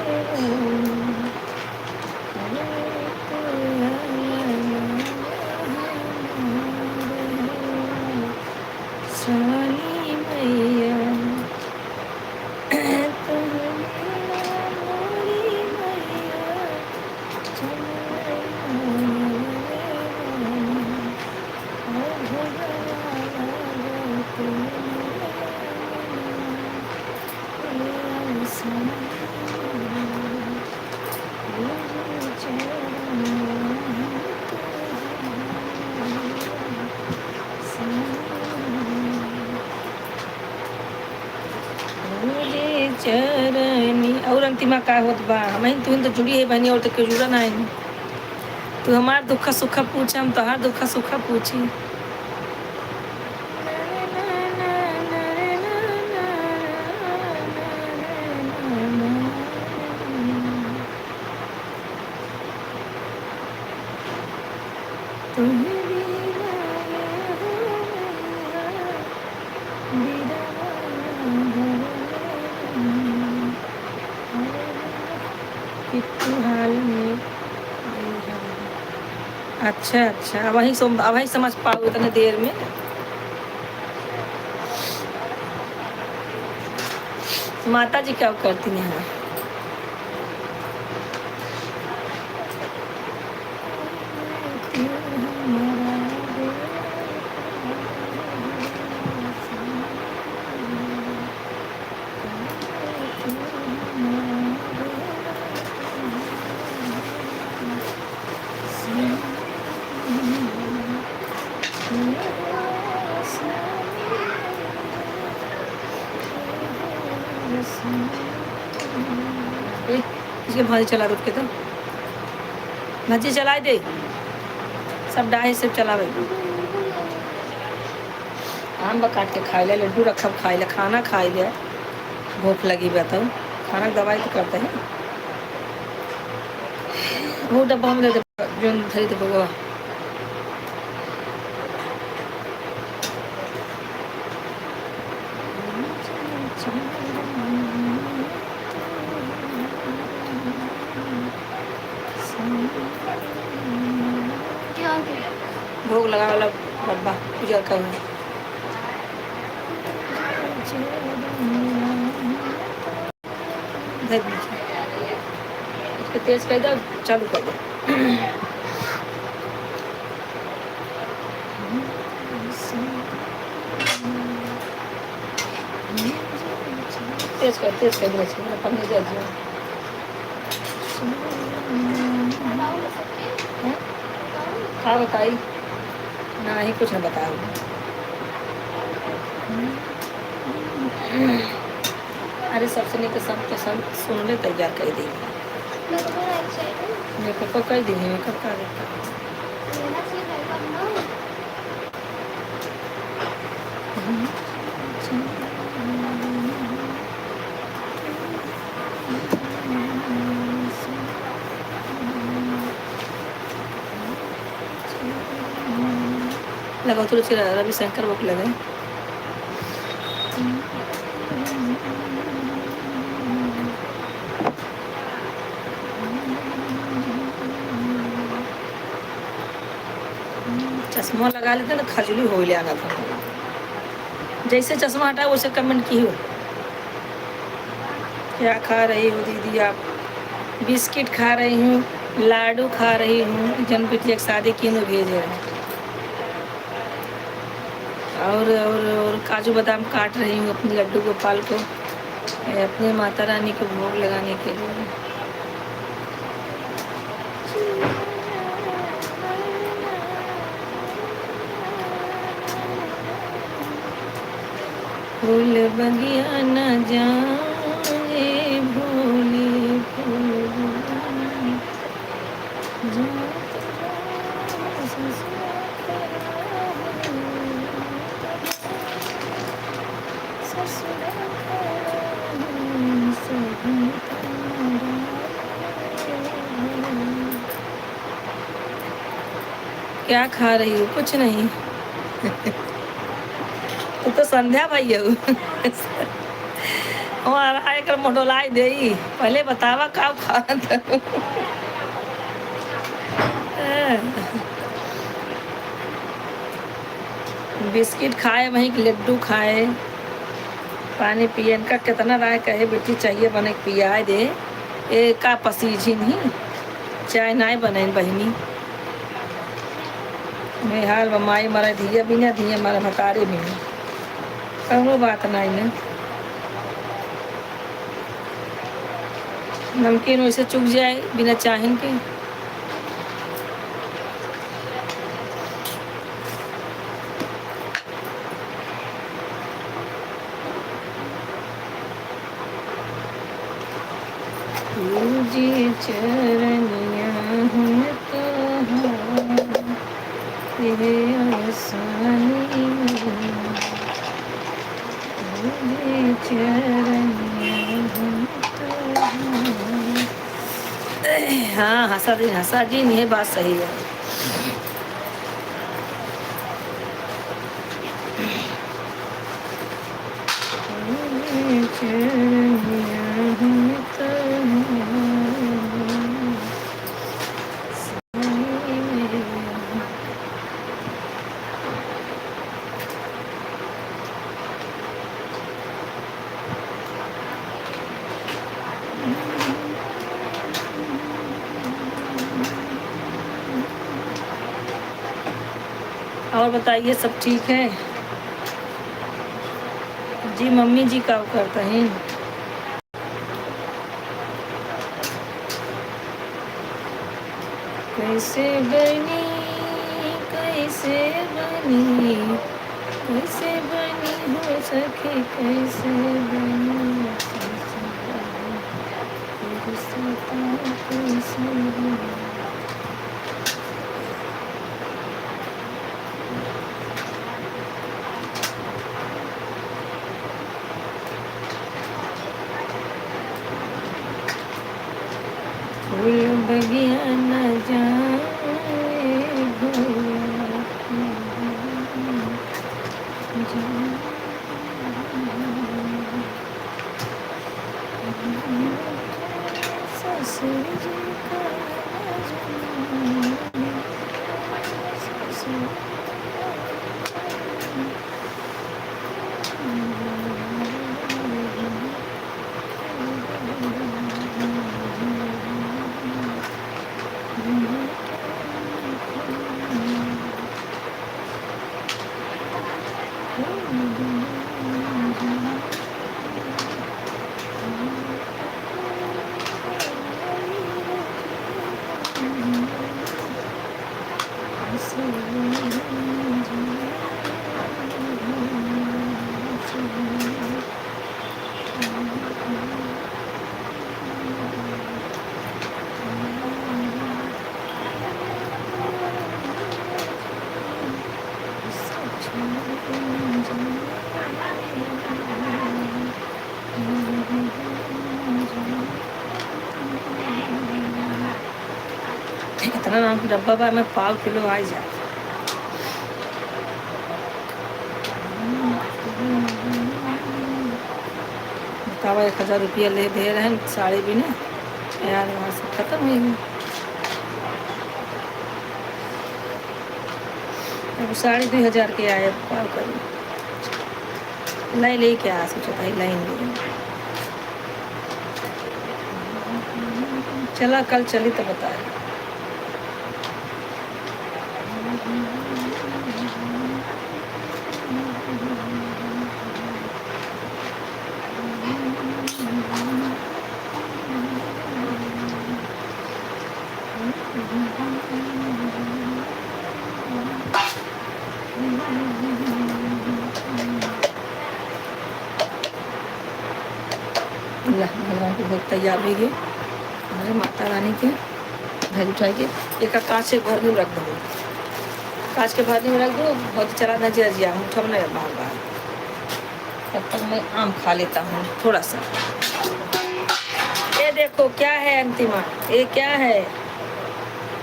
सानी मैया चरनी और अंतिमा का होत बा हमें तू तो जुड़ी है बहनी और तो क्यों जुड़ा ना है तू हमार दुख सुख पूछ हम तोहार दुख सुख पूछी हाल में अच्छा वही समझ पाओ इतने देर में माता जी क्या करती हैं इसके भाजी चला रुक के तो भाजी चलाए दे सब डाहे से चलावे आम काट के खाए ले लड्डू रखब खाए ले खाना खाए ले भूख लगी बताओ खाना दवाई तो करते हैं वो डब्बा में दे जो धरी दे भगवा भोग लगा वाला डब्बा पूजा कर इसको तेज कर दो, चालू कर दो। तेज कर दो, पन्नी दे दो। हाँ बताई ना ही कुछ न बताओ। अरे सबसे नहीं तो सब सुन ले तैयार कर देंगे। मेकअप को कर देंगे, मेकअप का लगाओ थोड़ी सी रविशंकर बुक लगाए। चश्मा लगा लेते ना खजली हो ले आना था। जैसे चश्मा हटा वैसे कमेंट की हो। क्या खा रही हो दीदी आप? बिस्किट खा रही हूँ, लाडू खा रही हूँ। जन्म पिछले एक शादी की नु भेज रहे हैं। और काजू बादाम काट रही हूँ अपने लड्डू गोपाल को, अपने माता रानी को भोग लगाने के लिए। फूल बगिया न जाए भोले फूल क्या खा रही हो? कुछ नहीं। तो संध्या भाई हो। हमारा एक मोटोलाई दे पहले बतावा का खा। बिस्किट खाए, वहीं लड्डू खाए, पानी पिए। इनका कितना राय कहे बेटी चाहिए बने पिया दे। ए का पसीजी नहीं चाय ना बने बहनी। मैं हाल बमाई मारे धिया भी ना धिया मारे भतारे भी नहीं। कहो बात नहीं ना। नमकीन वैसे चुक जाए बिना चाहन के। तुझे चरनिया हूँ तेरे आसानी तुझे चरनिया हूँ। हाँ हंसा जी नहीं बात सही है। और बताइए सब ठीक है जी? मम्मी जी क्या करते हैं? कैसे बनी कैसे बनी कैसे बनी हो सके कैसे बनी कैसे बनी। फूल बगिया न जाए इतना नाम की डब्बा बा में 5 किलो आ जाए। बतावा 1000 रुपया ले दे रहे हैं साड़ी भी ना यार, वहाँ से खत्म हो गई। अब साड़ी 2000 के आए, अब क्या करूँ, लाई ले क्या सोचा भाई लाइन ले। चला कल चली तो बताए। भगवान के भोग तैयार हो गए हमारे माता रानी के। घर उठा के एक कांच के भर में रख दो, कांच के भरने में रख दो, बहुत चला न जिया हूँ उठब नहीं बार बार। तब तक मैं आम खा लेता हूँ थोड़ा सा। ये देखो क्या है अंतिमा, ये क्या है,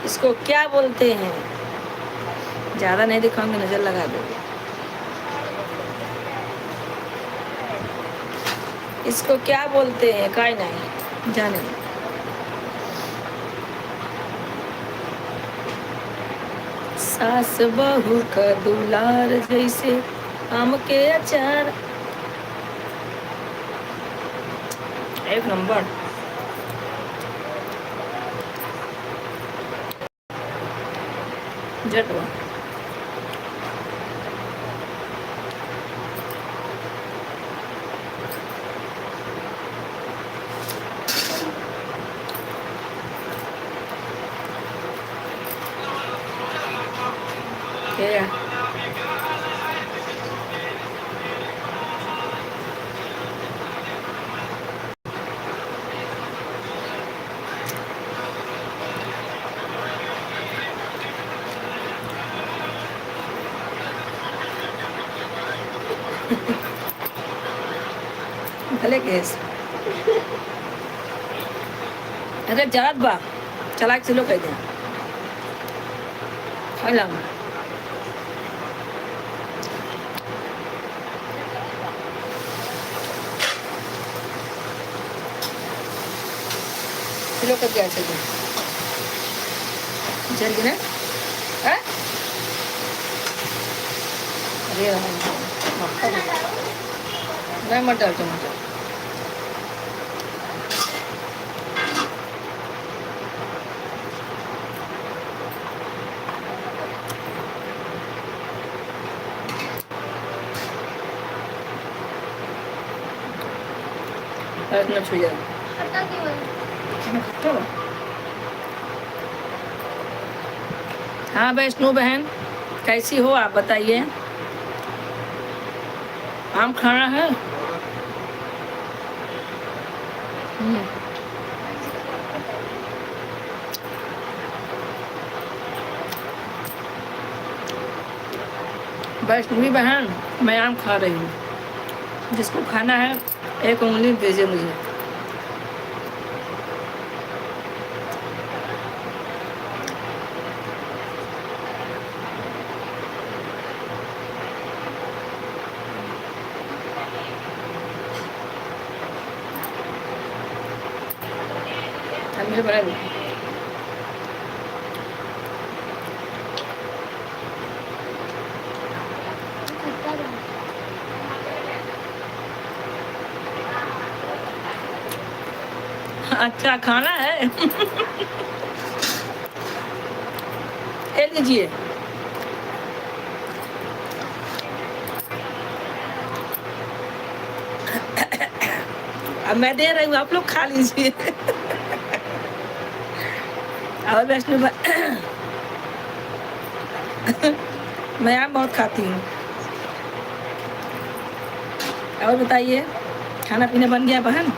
इसको क्या बोलते हैं? ज़्यादा नहीं दिखाऊंगी, नज़र लगा दोगे। इसको क्या बोलते हैं? काय नहीं जाने। सास बहू का दुलार जैसे आम के अचार, एक नंबर। जटवा Yeah. भले गैस अरे जरात बा चला किलो कह दे खा किलो कर गया चाहिए जल्दी ना। अरे मैं मत डाल टमाटर। न छू जाए हाँ वैष्णु बहन कैसी हो आप बताइए। आम खाना है? वैष्णवी बहन मैं आम खा रही हूँ, जिसको खाना है एक उंगली दीजिए मुझे। मुझे बना दो। अच्छा खाना है ये लीजिए। अब मैं दे रही हूँ, आप लोग खा लीजिए। और वैष्णो मैं आम बहुत खाती हूँ। और बताइए खाना पीना बन गया बहन?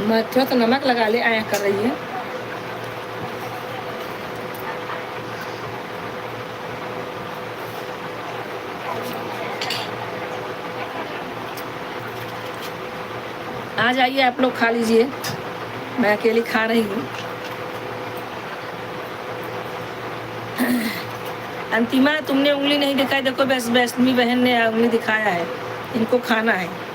मैं थोड़ा तो नमक लगा ले आया कर रही है। आ जाइए आप लोग खा लीजिए। मैं अकेली खा रही हूँ। अंतिमा तुमने उंगली नहीं दिखाई, देखो वैष्णवी बहन ने उंगली दिखाया है, इनको खाना है।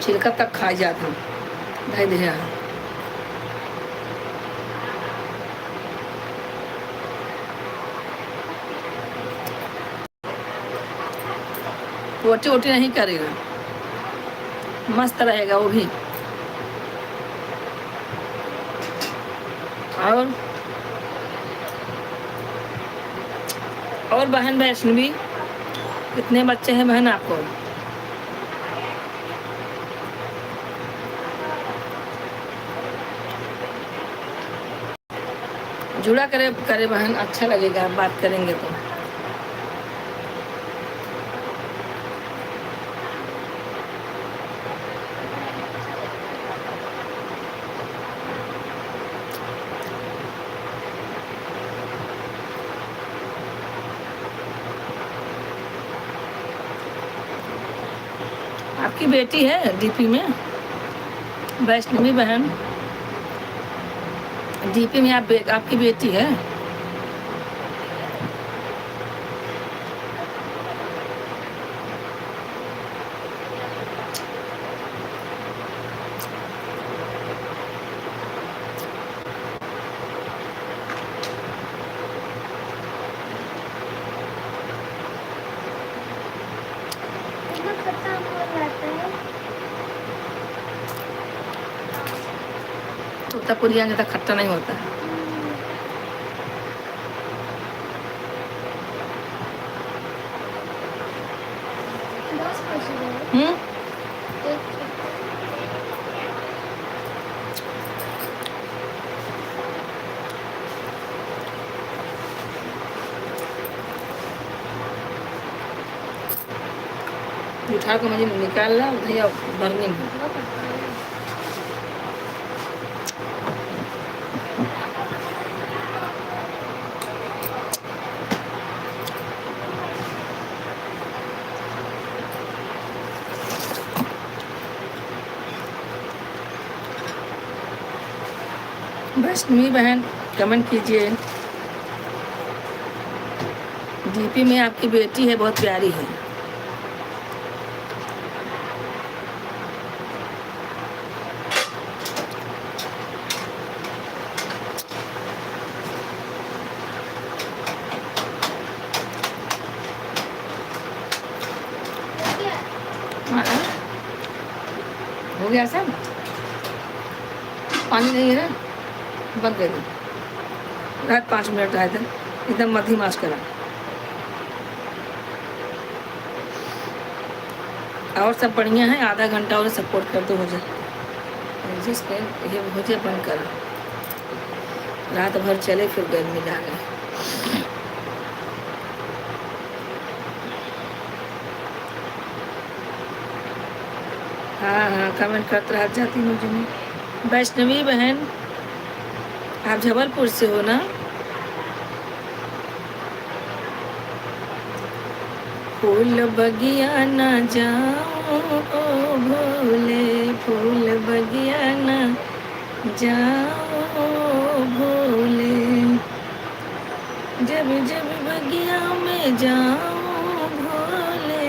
छिलका तक खा जाता हूँ भाई दे। रोटी वोटी नहीं करेगा, मस्त रहेगा वो भी। और बहन वैष्णवी, कितने बच्चे हैं बहन आपको? जुड़ा करे करे बहन, अच्छा लगेगा, बात करेंगे तो। आपकी बेटी है डीपी में वैष्णवी बहन, डीपी में आपकी बेटी है? तोता पुरिया ज़्यादा खट्टा नहीं होता है। उठा को मुझे निकाल ला भैया, भरने में वैष्णवी बहन कमेंट कीजिए। डीपी में आपकी बेटी है, बहुत प्यारी है। हो गया सब, पानी नहीं है ना, बंद कर दो। रात 5 मिनट आए थे, एकदम मध्यम आंच करा। और सब बढ़िया है, आधा घंटा और सपोर्ट कर दो, हो जाए जिसके ये हो जाए, बंद करा। रात भर चले फिर गर्मी लगे। हाँ कमेंट करते रह जाती मुझे नहीं। वैष्णवी बहन आप जबलपुर से हो ना? फूल बगिया ना जाओ भोले, फूल बगिया ना जाओ भोले, जब जब बगिया में जाओ भोले,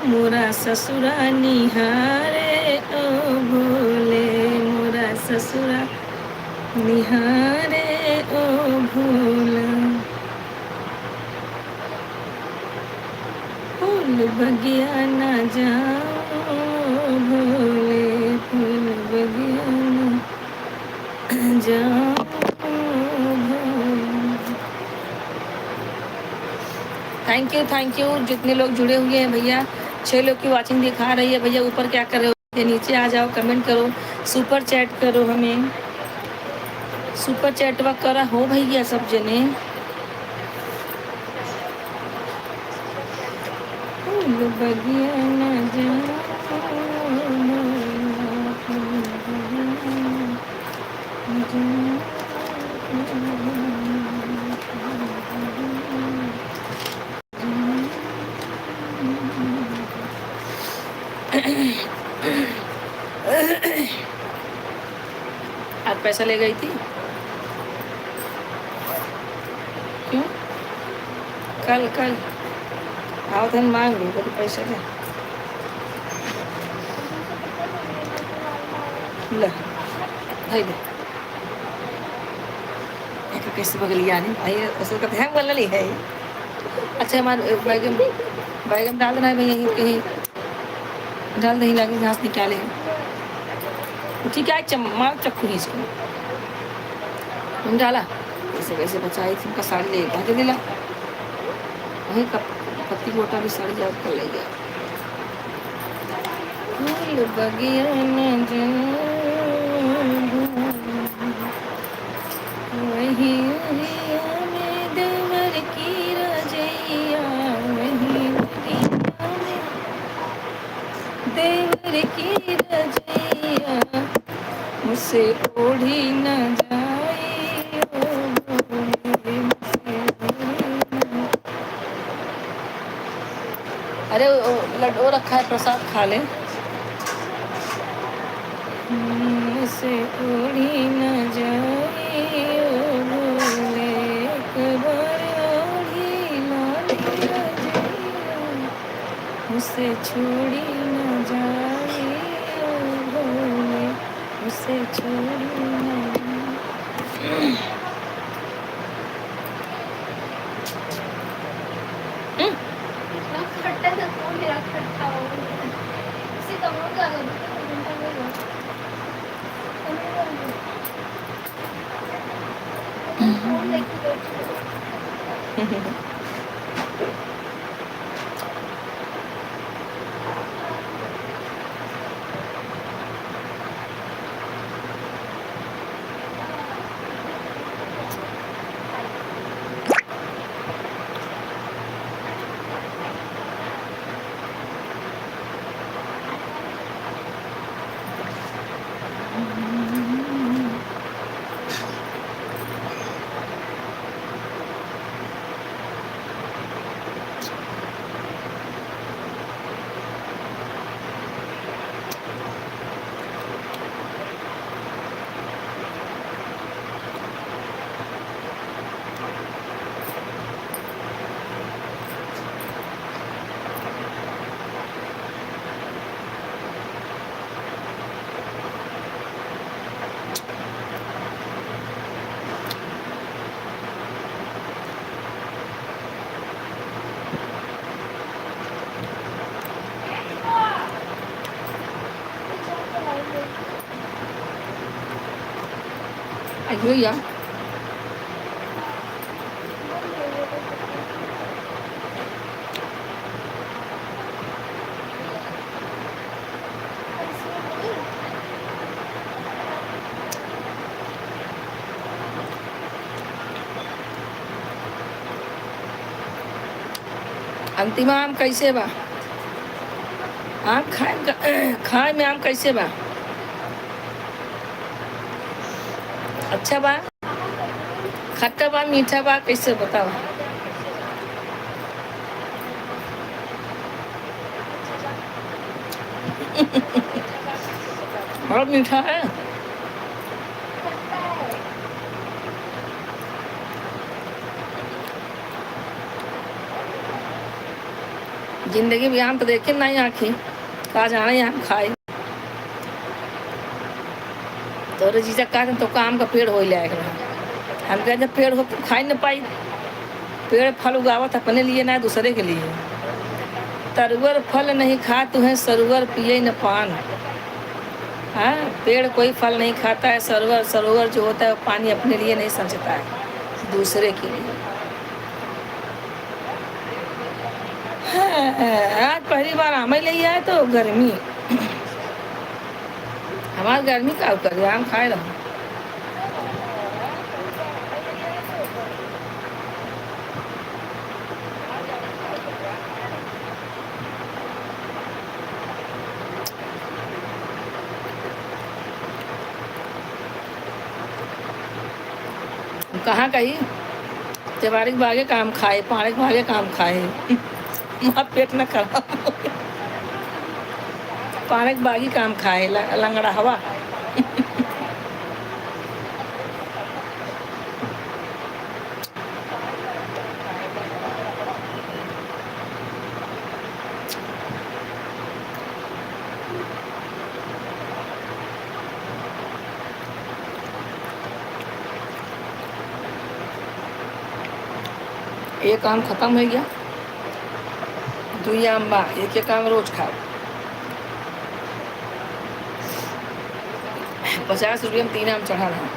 मोरा ससुरा निहारे ओ भोले, मोरा ससुरा निहारे ओ भोला, फूल बगिया ना जाओ भोले, फूल बगिया ना जाओ भोले। थैंक यू जितने लोग जुड़े हुए हैं भैया। 6 लोग की वाचिंग दिखा रही है भैया। ऊपर क्या कर रहे हो, नीचे आ जाओ, कमेंट करो, सुपर चैट करो हमें। सुपर चैट वा करा हो भैया सब जने। फूल बगिया न आज पैसा ले गई थी क्यों? कल कल आओ धन मांग ली तो पैसे दे ला भाई दे एक कैसे बगलिया नहीं भाई असल का ध्यान वाला नहीं है। अच्छा हमारे बैगन बैगन डाल देना है भैया यहीं कहीं डाल दही लगे घास निकाले ठीक है मार चक्कू ही इसको तुम डाला कैसे कैसे बचाई थी उनका साड़ी ले भागे दिला वही पत्ती गोटा भी साड़ी जा कर ले गया। फूल बगिया न वही में देवर की रजैया वही देवर की रजैया मुझसे ओढ़ी न जाए अरे लड्डू रखा है प्रसाद खा ले। मुझसे ओढ़ी न जाए मुझसे छोड़ी न जाए मुझसे छोड़ी न भैया अंतिमा आम कैसे बा? आम खाए में आम कैसे बा? अच्छा बा खट्टा बा मीठा बा कैसे बताओ? और मीठा है जिंदगी में आम तो देखे नहीं आँखें कहा जाना आम खाए तो जीजा कहा तो आम का पेड़ हो ले हम कहे जब पेड़ हो खा ही न पाई पेड़ फल उगावत अपने लिए ना दूसरे के लिए तरवर फल नहीं खा तुम्हें सरोवर पिए न पान। हाँ पेड़ कोई फल नहीं खाता है सरोवर सरोवर जो होता है वो पानी अपने लिए नहीं समझता है दूसरे के लिए। आज पहली बार आम ले आए तो गर्मी हमारी गर्मी का कर आम खाए रहो कहाँ कही तिवारी बागे काम खाए, पाड़े बागे काम खाए। माँ पेट न खराब हो गया। पाड़े बागी काम खाए, लंगड़ा हवा। एक काम खत्म हो गया, दुनिया अम्बा एक काम रोज खाओ। 50 रुपये में 3 आम चढ़ा रहा।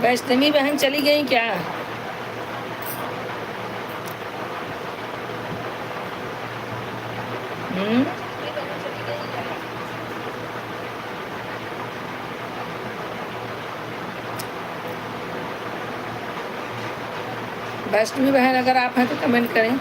वैष्णवी बहन चली गई क्या? वैष्णवी बहन अगर आप हैं तो कमेंट करें।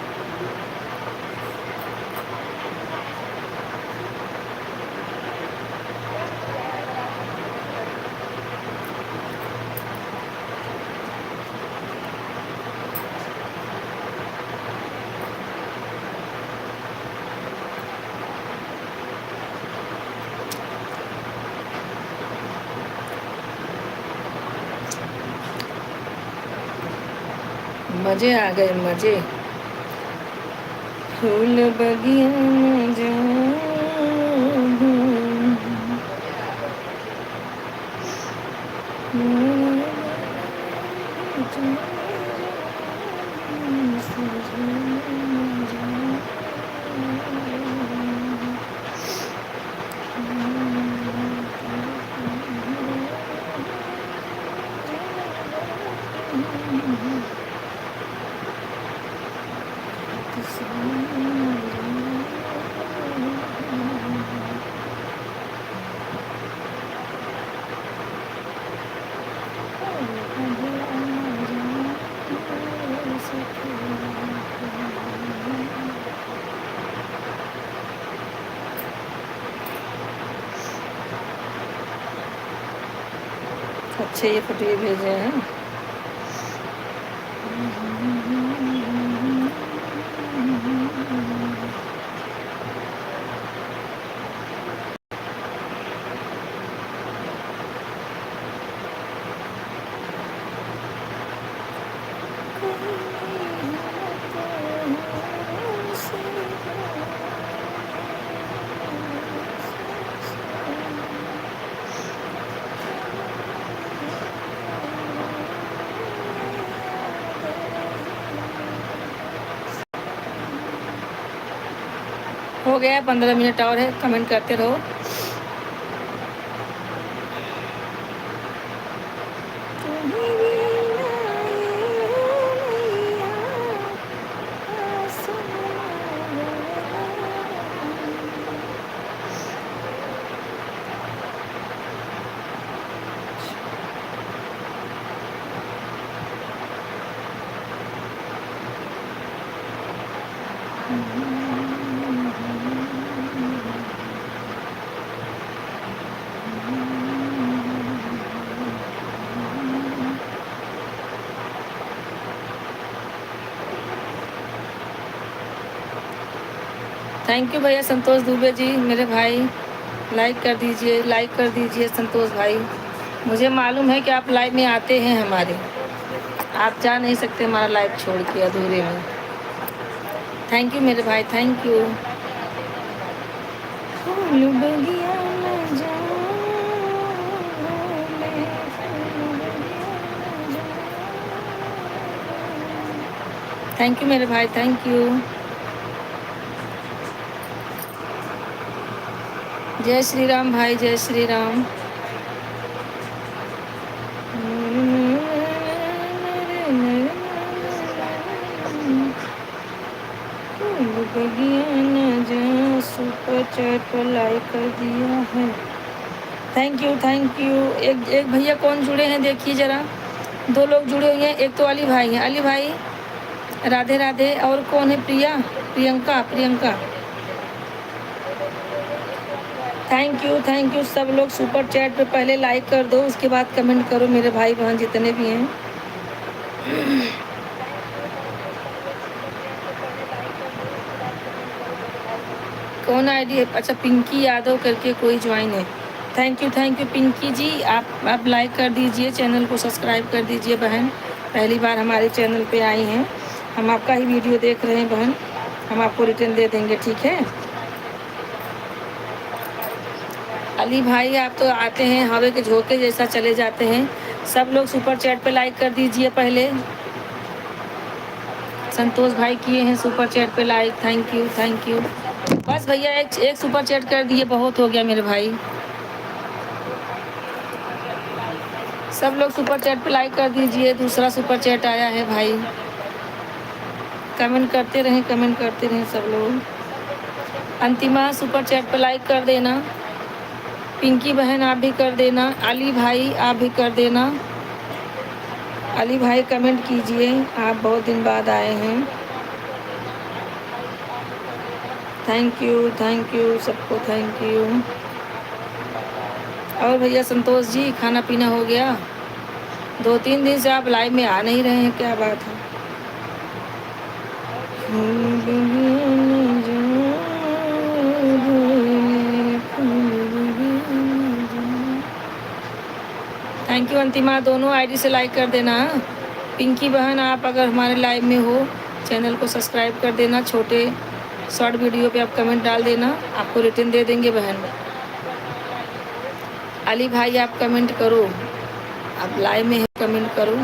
मजे आ गए मजे। फूल बगिया में अच्छे ये फोटो ये भेजे हैं। हो गया 15 मिनट और है, कमेंट करते रहो। थैंक यू भैया संतोष दुबे जी, मेरे भाई। लाइक कर दीजिए संतोष भाई। मुझे मालूम है कि आप लाइव में आते हैं हमारे, आप जा नहीं सकते हमारा लाइव छोड़ के अधूरे में। थैंक यू मेरे भाई, थैंक यू। थैंक यू मेरे भाई, थैंक यू। जय श्री राम भाई, जय श्री राम। सुपर चैट पर लाइक कर दिया है, थैंक यू थैंक यू। एक भैया कौन जुड़े हैं देखिए ज़रा, 2 लोग जुड़े हुए हैं। एक तो अली भाई हैं, अली भाई राधे राधे। और कौन है? प्रियंका। थैंक यू सब लोग सुपर चैट पे पहले लाइक कर दो, उसके बाद कमेंट करो मेरे भाई बहन जितने भी हैं। कौन आईडी है? अच्छा पिंकी यादव करके कोई ज्वाइन है। थैंक यू पिंकी जी। आप लाइक कर दीजिए, चैनल को सब्सक्राइब कर दीजिए बहन। पहली बार हमारे चैनल पे आई हैं, हम आपका ही वीडियो देख रहे हैं बहन, हम आपको रिटर्न दे देंगे, ठीक है। अली भाई आप तो आते हैं हवा के झोंके जैसा चले जाते हैं। सब लोग सुपर चैट पे लाइक कर दीजिए पहले। संतोष भाई किए हैं सुपर चैट पे लाइक, थैंक यू। बस भैया एक सुपर चैट कर दिए, बहुत हो गया मेरे भाई। सब लोग सुपर चैट पे लाइक कर दीजिए, दूसरा सुपर चैट आया है भाई। कमेंट करते रहें सब लोग। अंतिमा सुपर चैट पे लाइक कर देना। पिंकी बहन आप भी कर देना। अली भाई आप भी कर देना। अली भाई कमेंट कीजिए, आप बहुत दिन बाद आए हैं। थैंक यू सबको, थैंक यू। और भैया संतोष जी खाना पीना हो गया? 2-3 दिन से आप लाइव में आ नहीं रहे हैं, क्या बात है? थैंक यू अंतिमा, दोनों आईडी से लाइक कर देना। पिंकी बहन आप अगर हमारे लाइव में हो, चैनल को सब्सक्राइब कर देना। छोटे शॉर्ट वीडियो पे आप कमेंट डाल देना, आपको रिटर्न दे देंगे बहन। अली भाई आप कमेंट करो, आप लाइव में है, कमेंट करो।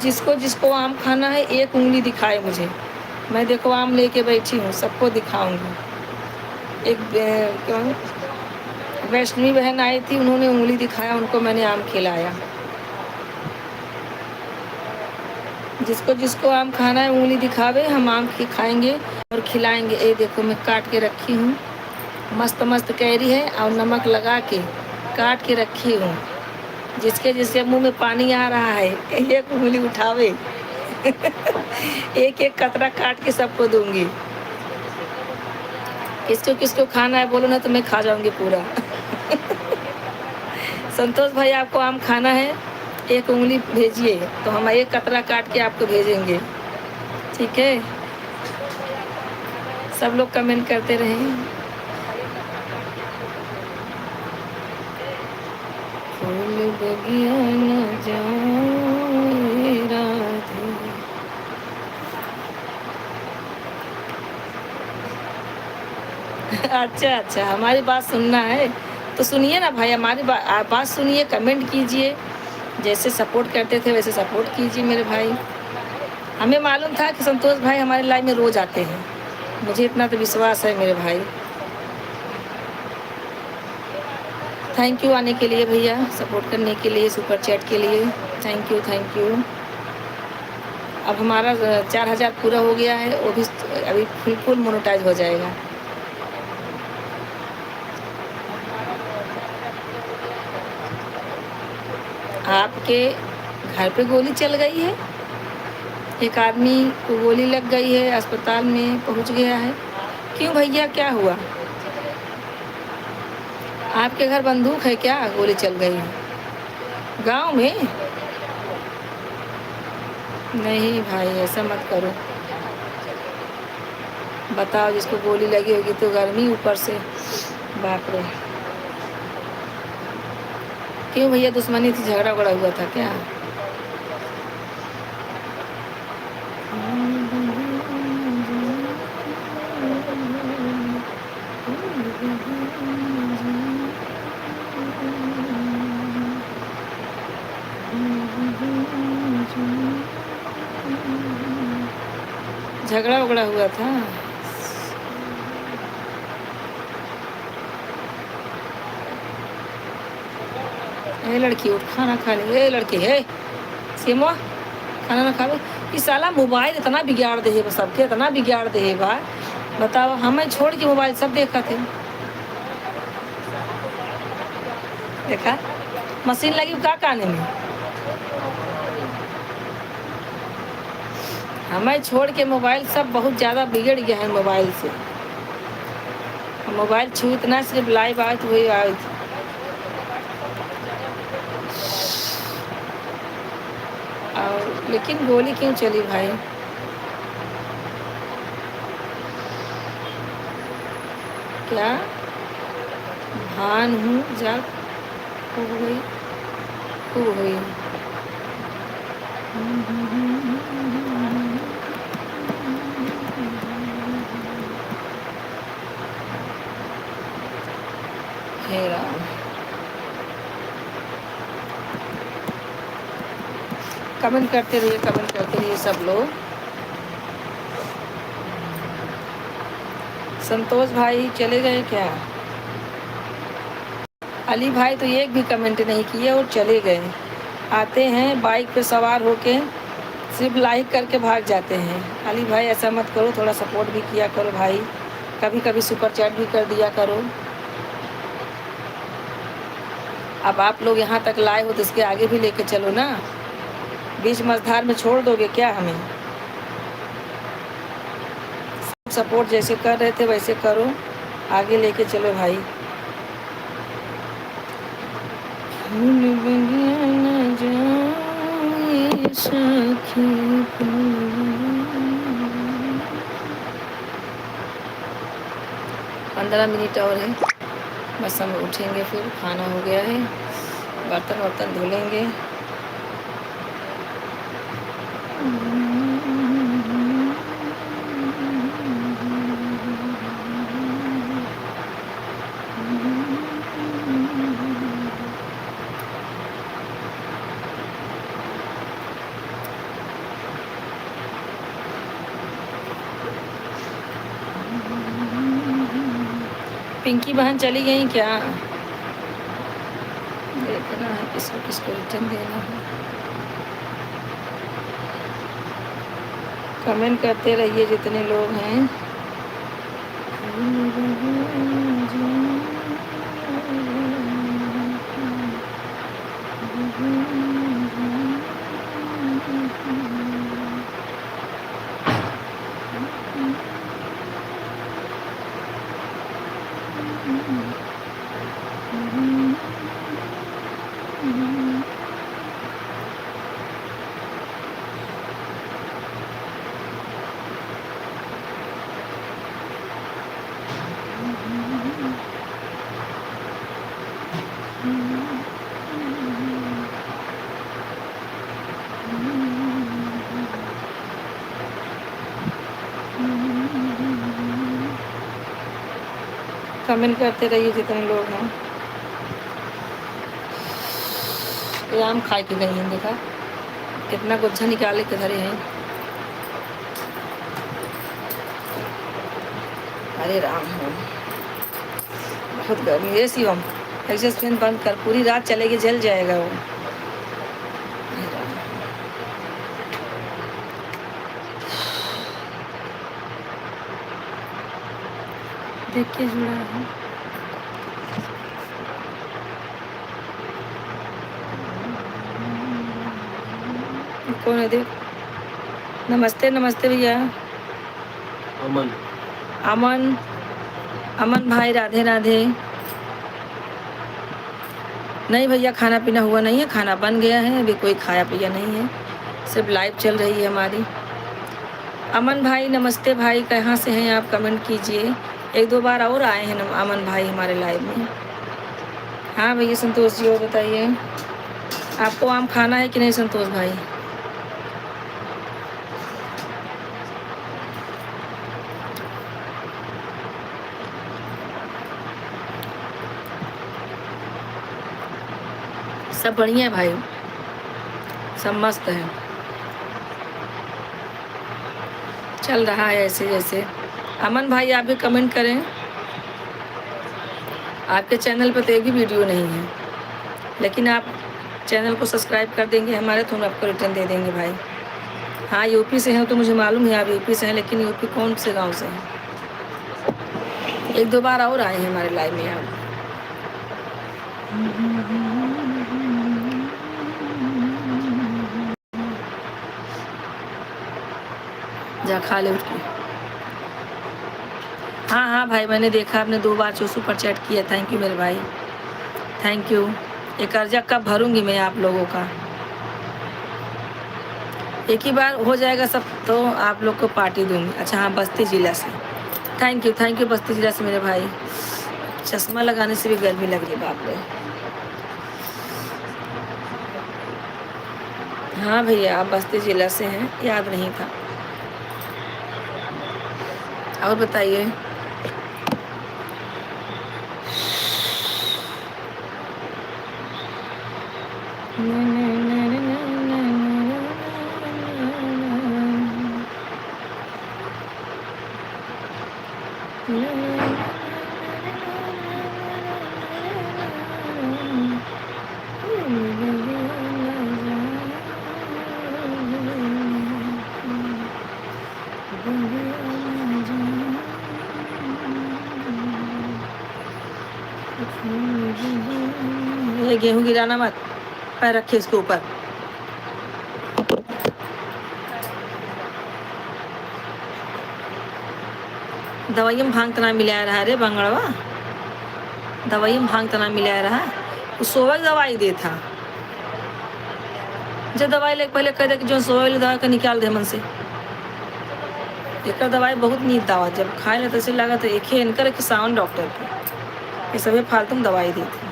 जिसको जिसको आम खाना है एक उंगली दिखाए मुझे, मैं देखो आम लेके बैठी हूँ, सबको दिखाऊंगी। एक क्यों वैष्णवी बहन आई थी, उन्होंने उंगली दिखाया, उनको मैंने आम खिलाया। जिसको जिसको आम खाना है उंगली दिखावे, हम आम खाएंगे और खिलाएंगे। ये देखो मैं काट के रखी हूँ, मस्त मस्त कैरी है और नमक लगा के काट के रखी हूँ। जिसके जिसके मुंह में पानी आ रहा है एक उंगली उठावे एक एक कतरा काट के सबको दूंगी। किसको किसको खाना है बोलो ना, तो मैं खा जाऊंगी पूरा संतोष भाई आपको आम खाना है, एक उंगली भेजिए तो हम एक कतरा काट के आपको भेजेंगे, ठीक है। सब लोग कमेंट करते रहें। फूल बगिया न जाए राधे। अच्छा हमारी बात सुनना है तो सुनिए ना भाई, हमारी बात सुनिए, कमेंट कीजिए। जैसे सपोर्ट करते थे वैसे सपोर्ट कीजिए मेरे भाई। हमें मालूम था कि संतोष भाई हमारे लाइव में रोज़ आते हैं, मुझे इतना तो विश्वास है मेरे भाई। थैंक यू आने के लिए भैया, सपोर्ट करने के लिए, सुपर चैट के लिए थैंक यू। अब हमारा 4000 पूरा हो गया है, वो भी अभी फुल मोनेटाइज हो जाएगा। आपके घर पे गोली चल गई है, एक आदमी को गोली लग गई है, अस्पताल में पहुंच गया है। क्यों भैया क्या हुआ? आपके घर बंदूक है क्या? गोली चल गई है गांव में? नहीं भाई ऐसा मत करो। बताओ, जिसको गोली लगी होगी तो गर्मी ऊपर से, बाप रे। क्यों भैया दुश्मनी थी, झगड़ा हुआ था क्या? झगड़ा हुआ था। ए लड़की उठ खाना खा ले। ए लड़की है सीमा, खाना ना खावे। इस साला मोबाइल इतना बिगाड़ दे है, सबके इतना बिगाड़ दे है भाई। बताओ, हमें छोड़ के मोबाइल सब देखा थे। देखा मशीन लगी का काने में। हमें छोड़ के मोबाइल सब बहुत ज़्यादा बिगड़ गया है मोबाइल से। मोबाइल छू इतना सिर्फ लाइव आए तो वही आए थे। और लेकिन गोली क्यों चली भाई? क्या भान हूँ जब हो गई हो गई। हे राम। कमेंट करते रहिए सब लोग। संतोष भाई चले गए क्या? अली भाई तो एक भी कमेंट नहीं किए और चले गए। आते हैं बाइक पे सवार होके सिर्फ लाइक करके भाग जाते हैं। अली भाई ऐसा मत करो, थोड़ा सपोर्ट भी किया करो भाई, कभी कभी सुपर चैट भी कर दिया करो। अब आप लोग यहाँ तक लाए हो तो इसके आगे भी लेके चलो ना। बीच मझधार में छोड़ दोगे क्या हमें? सपोर्ट जैसे कर रहे थे वैसे करो, आगे लेके चलो भाई। पंद्रह मिनट और है, बस हम उठेंगे, फिर खाना हो गया है, बर्तन वर्तन धुलेंगे। पिंकी बहन चली गई क्या? देखना है किसको किसको रिटर्न देना है। कमेंट करते रहिए जितने लोग हैं। कमेंट करते रहिए जितने लोग हैं। ये आम खा के गई हैं, देखा कितना गुच्छा निकाले के धरे हैं। अरे राम हो, बहुत गर्मी है। शिवम एग्जॉस्ट फैन बंद कर, पूरी रात चलेगी, जल जाएगा वो। देख के जुड़ा है। कौन है? देख। नमस्ते नमस्ते भैया। अमन अमन अमन भाई, राधे राधे। नहीं भैया, खाना पीना हुआ नहीं है, खाना बन गया है, अभी कोई खाया पिया नहीं है, सिर्फ लाइव चल रही है हमारी। अमन भाई नमस्ते भाई, कहाँ से हैं आप? कमेंट कीजिए। एक दो बार और आए हैं अमन भाई हमारे लाइव में। हाँ भैया संतोष जी, और बताइए आपको आम खाना है कि नहीं संतोष भाई? सब बढ़िया है भाई, सब मस्त है, चल रहा है ऐसे जैसे। अमन भाई आप भी कमेंट करें। आपके चैनल पर तो एक भी वीडियो नहीं है, लेकिन आप चैनल को सब्सक्राइब कर देंगे हमारे तो हम आपको रिटर्न दे देंगे भाई। हाँ यूपी से हैं तो मुझे मालूम है आप यूपी से हैं, लेकिन यूपी कौन से गांव से हैं? एक दो बार और आए हैं हमारे लाइव में आप। जा खा ले उठ के। हाँ हाँ भाई, मैंने देखा आपने 2 बार जो सुपर चैट किया, थैंक यू मेरे भाई, थैंक यू। ये कर्जा कब भरूंगी मैं आप लोगों का, एक ही बार हो जाएगा सब तो आप लोग को पार्टी दूंगी। अच्छा हाँ, बस्ती जिला से, थैंक यू बस्ती जिला से मेरे भाई। चश्मा लगाने से भी गर्मी लग रही है, बाप रे। हाँ भैया, आप बस्ती जिला से हैं, याद नहीं था। और बताइए। ये गेहूं गिराना मत, पैर रखिए इसके ऊपर। दवाई में भांग तना मिलाया रहा रे बंगड़वा, दवाई में भांग तना मिलाया रहा, उस सोवे दवाई दे था। जब दवाई ले पहले कह दे कि जो सोवे वाली दवाई का निकाल दे मन से। एक दवाई बहुत नीक दवा, जब खाए ले तो ऐसे लगा तो एक ही इनकर एक सावन डॉक्टर के, ये सभी फालतू में दवाई दी थी।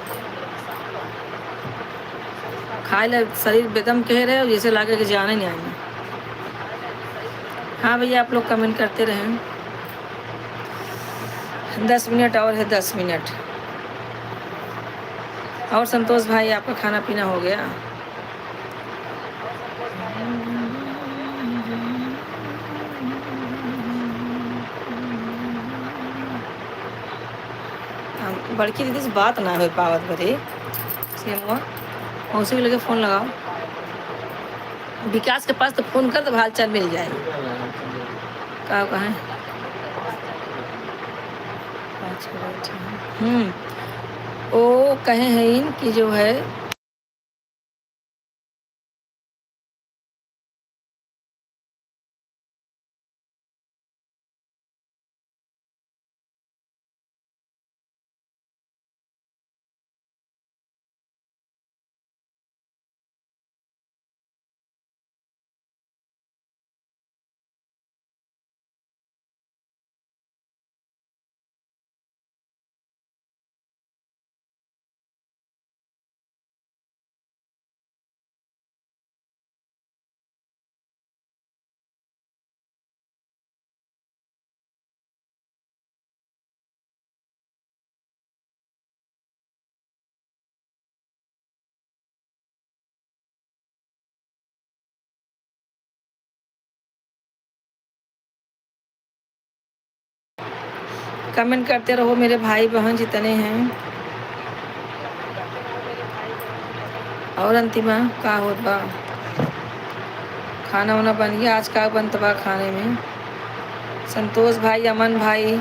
खाए ले शरीर बेदम कह रहे हो, जैसे लगे कि जाने नहीं आएंगे। हाँ भैया, आप लोग कमेंट करते रहें। 10 मिनट और है, 10 मिनट और। संतोष भाई, आपका खाना पीना हो गया? बड़की दीदी से बात ना हो पावत भरे मौसी भी लगे फ़ोन लगाओ। विकास के पास तो फ़ोन कर तो हाल चाल मिल जाए। कहाँ वो कहे हैं कि जो है कमेंट करते रहो मेरे भाई बहन जितने हैं। और अंतिमा का होत बा, खाना वाना बन गया? आज का बनत बा खाने में? संतोष भाई, अमन भाई,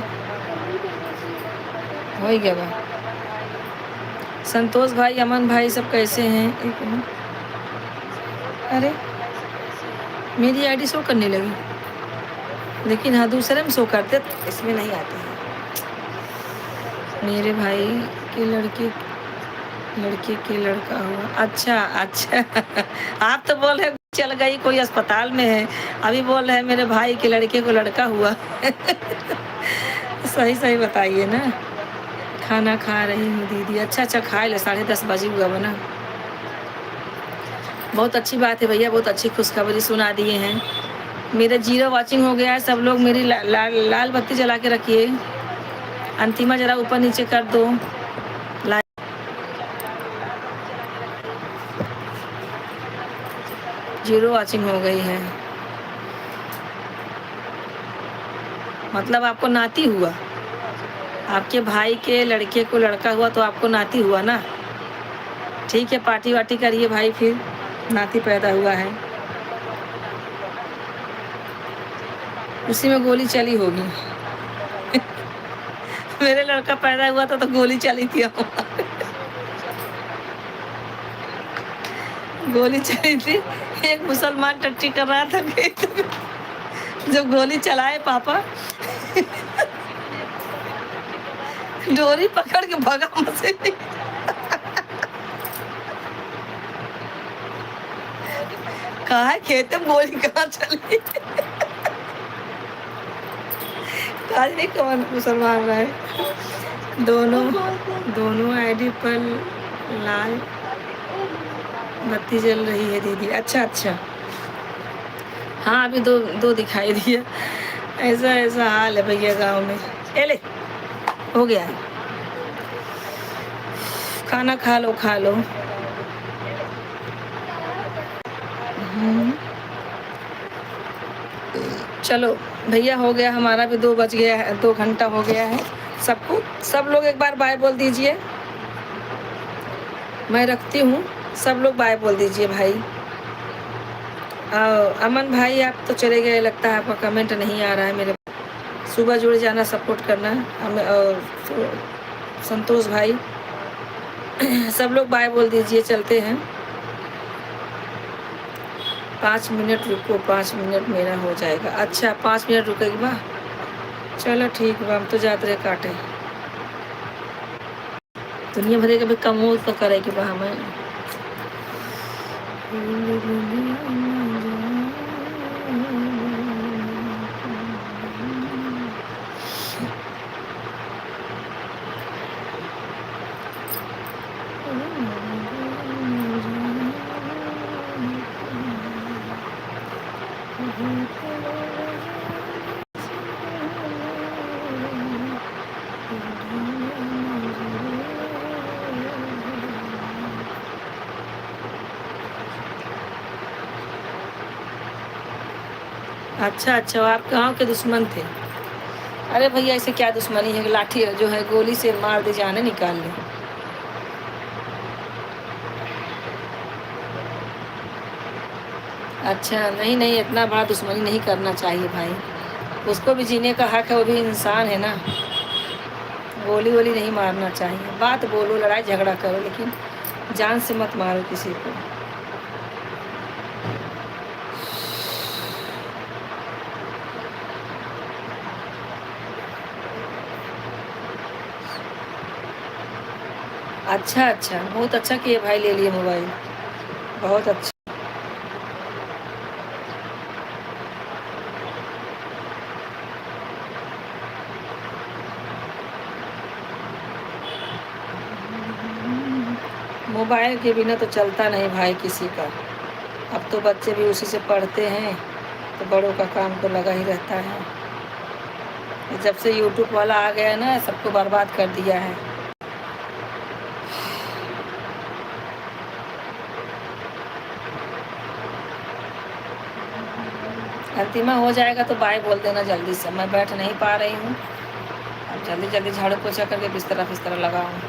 हो गया बा। संतोष भाई, अमन भाई सब कैसे हैं? एक मिनट, अरे मेरी आईडी शो करने लगी, लेकिन हाँ दूसरे में शो करते, इसमें नहीं आते हैं। मेरे भाई के लड़के के लड़का हुआ? अच्छा अच्छा आप तो बोल रहे चल गई कोई अस्पताल में है, अभी बोल रहे हैं मेरे भाई के लड़के को लड़का हुआ सही सही बताइए ना। खाना खा रही हूँ दीदी। अच्छा अच्छा, खा ले, 10:30 बजे हुआ बना। बहुत अच्छी बात है भैया, बहुत अच्छी खुशखबरी सुना दिए हैं। मेरा 0 वॉचिंग हो गया है। सब लोग मेरी लाल बत्ती जला के रखिए। अंतिमा जरा ऊपर नीचे कर दो। 0 वॉचिंग हो गई है। मतलब आपको नाती हुआ, आपके भाई के लड़के को लड़का हुआ तो आपको नाती हुआ ना। ठीक है, पार्टी वार्टी करिए भाई, फिर नाती पैदा हुआ है। उसी में गोली चली होगी मेरे लड़का पैदा हुआ था तो गोली चली थी गोली चली थी। एक मुसलमान टट्टी कर रहा था जब गोली चलाए पापा डोरी पकड़ के भगा मुझसे। कहा है खेत में गोली कहाँ चली। आज नहीं कौन मुसलमान रहा है। दोनों आईडी पर लाल बत्ती जल रही है दीदी। अच्छा अच्छा, हाँ अभी दो दिखाई दिया। ऐसा हाल है भैया गांव में। ले हो गया है, खाना खा लो। चलो भैया हो गया हमारा भी, 2 बज गया है, 2 घंटा हो गया है। सब लोग एक बार बाय बोल दीजिए। मैं रखती हूँ, सब लोग बाय बोल दीजिए भाई। अमन भाई आप तो चले गए, लगता है आपका कमेंट नहीं आ रहा है मेरे। सुबह जुड़ जाना, सपोर्ट करना। और संतोष भाई सब लोग बाय बोल दीजिए, चलते हैं। 5 मिनट रुको, 5 मिनट मेरा हो जाएगा। अच्छा 5 मिनट रुकेगी बा, चलो ठीक बा, हम तो जाते रहे काटे। दुनिया भरे कभी कम हो तो करे कि बा हमें। अच्छा आप गाँव के दुश्मन थे। अरे भैया ऐसे क्या दुश्मनी है, लाठी जो है गोली से मार दे, जाने निकाल ले। अच्छा नहीं इतना बड़ा दुश्मनी नहीं करना चाहिए भाई, उसको भी जीने का हक है, वो भी इंसान है ना। गोली वोली नहीं मारना चाहिए। बात बोलो, लड़ाई झगड़ा करो, लेकिन जान से मत मारो किसी को। अच्छा बहुत अच्छा किए भाई, ले लिए मोबाइल, बहुत अच्छा। मोबाइल के बिना तो चलता नहीं भाई किसी का। अब तो बच्चे भी उसी से पढ़ते हैं, तो बड़ों का काम तो लगा ही रहता है। जब से यूट्यूब वाला आ गया ना, सबको बर्बाद कर दिया है। अंतिमा हो जाएगा तो बाय बोल देना जल्दी से, मैं बैठ नहीं पा रही हूँ। अब जल्दी झाड़ू पोछा करके बिस्तरा लगाऊँ।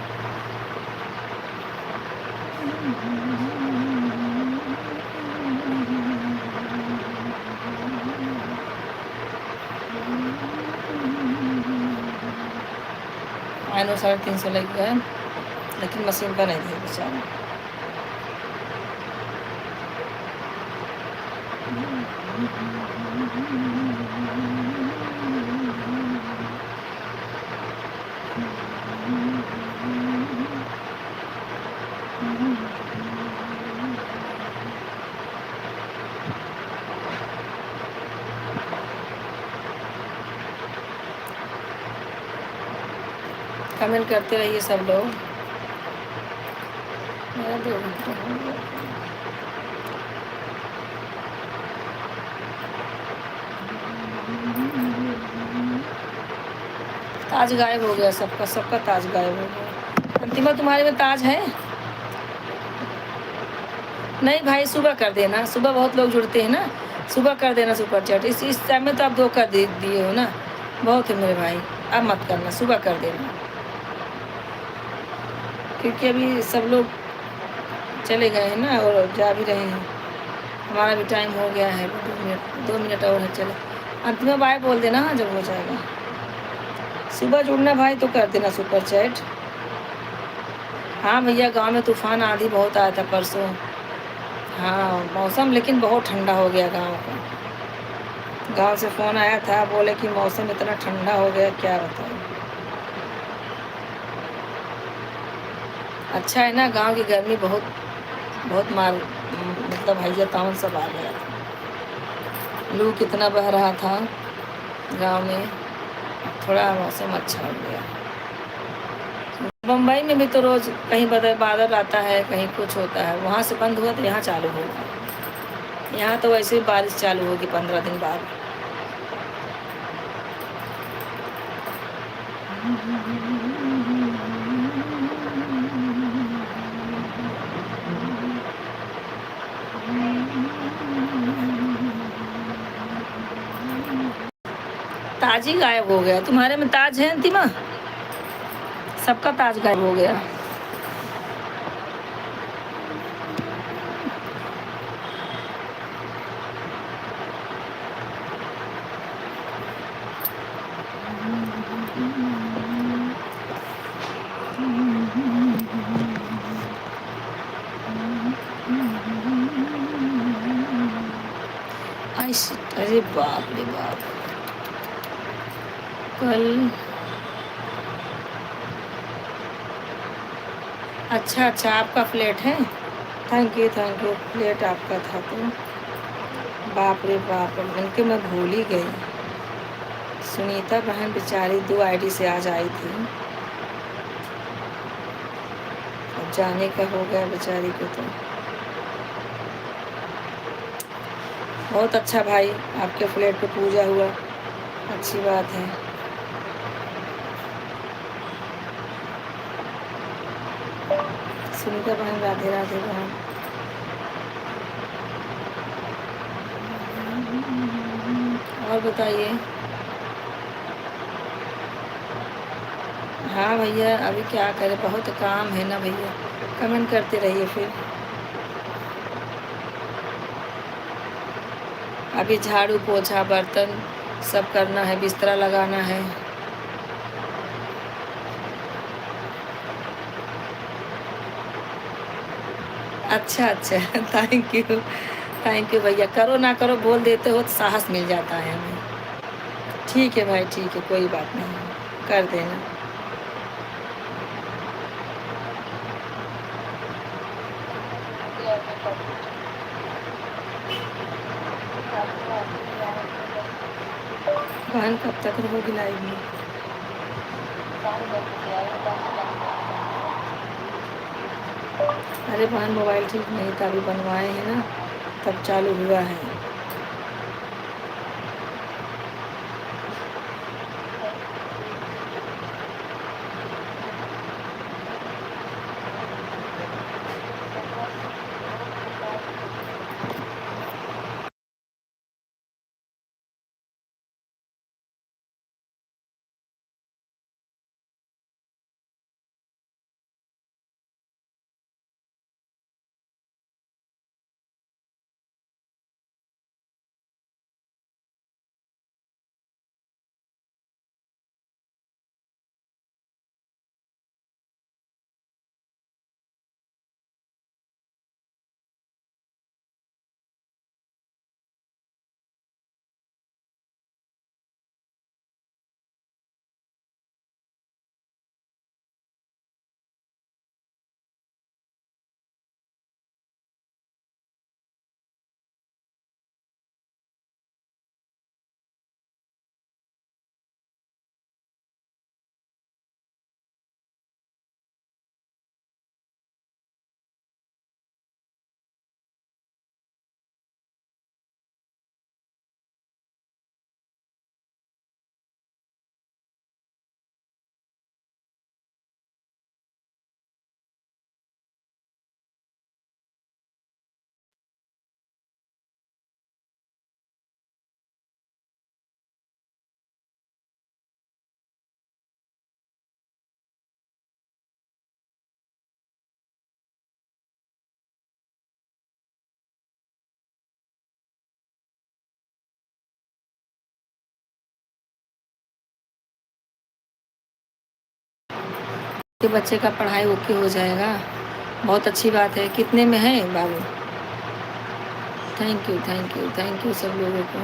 आइनो 350 लग गए, लेकिन मशीन का नहीं दिया बेचारा। कमेंट करते रहिए सब लोग। मेरा 2 घंटा हो गया। ताज गायब हो गया, सबका ताज गायब हो गया। अंतिमा तुम्हारे में ताज है? नहीं भाई, सुबह कर देना, सुबह बहुत लोग जुड़ते हैं ना, सुबह कर देना सुपर चैट। इस टाइम में तो आप 2 कर दिए हो ना, बहुत है मेरे भाई। अब मत करना, सुबह कर देना, क्योंकि अभी सब लोग चले गए हैं ना, और जा भी रहे हैं। हमारा भी टाइम हो गया है, 2 मिनट और है। चलो अंतिम बाय बोल देना, हाँ जब हो जाएगा। सुबह जुड़ना भाई तो कर देना सुपर चैट। हाँ भैया, गांव में तूफान आंधी बहुत आया था परसों। हाँ मौसम लेकिन बहुत ठंडा हो गया गांव का। गांव से फ़ोन आया था, बोले कि मौसम इतना ठंडा हो गया, क्या बताऊँ। अच्छा है ना, गांव की गर्मी बहुत बहुत मार मतलब भैया तावन सब आ गया था। लू कितना बह रहा था गांव में, थोड़ा मौसम अच्छा हो गया। बम्बई में भी तो रोज़ कहीं बादल आता है, कहीं कुछ होता है। वहाँ से बंद हुआ तो यहाँ चालू होगा। यहाँ तो वैसे ही बारिश चालू होगी 15 दिन बाद। ताज ही गायब हो गया। तुम्हारे में ताज है अंतिमा? सबका ताज गायब हो गया। अरे बाप रे बाप, कल अच्छा अच्छा आपका फ्लैट है। थैंक यू फ्लैट आपका था तो। बाप रे बाप, उनके मैं भूल ही गई। सुनीता बहन बेचारी 2 आईडी से आज आई थी, अब जाने का हो गया बेचारी को तो। बहुत अच्छा भाई, आपके फ्लैट पे पूजा हुआ, अच्छी बात है। सुनीता बहन राधे राधे बहन। और बताइए। हाँ भैया, अभी क्या करें, बहुत काम है ना भैया। कमेंट करते रहिए फिर। अभी झाड़ू पोछा बर्तन सब करना है, बिस्तरा लगाना है। अच्छा अच्छा थैंक यू भैया। करो ना करो बोल देते हो तो साहस मिल जाता है हमें। ठीक है भाई, ठीक है, कोई बात नहीं, कर देना। बहन कब तक रहोगी लाइव में? अरे बहन मोबाइल ठीक नहीं था, अभी बनवाए हैं ना, तब चालू हुआ है। के बच्चे का पढ़ाई ओके हो जाएगा, बहुत अच्छी बात है। कितने में है बाबू? थैंक यू सब लोगों को।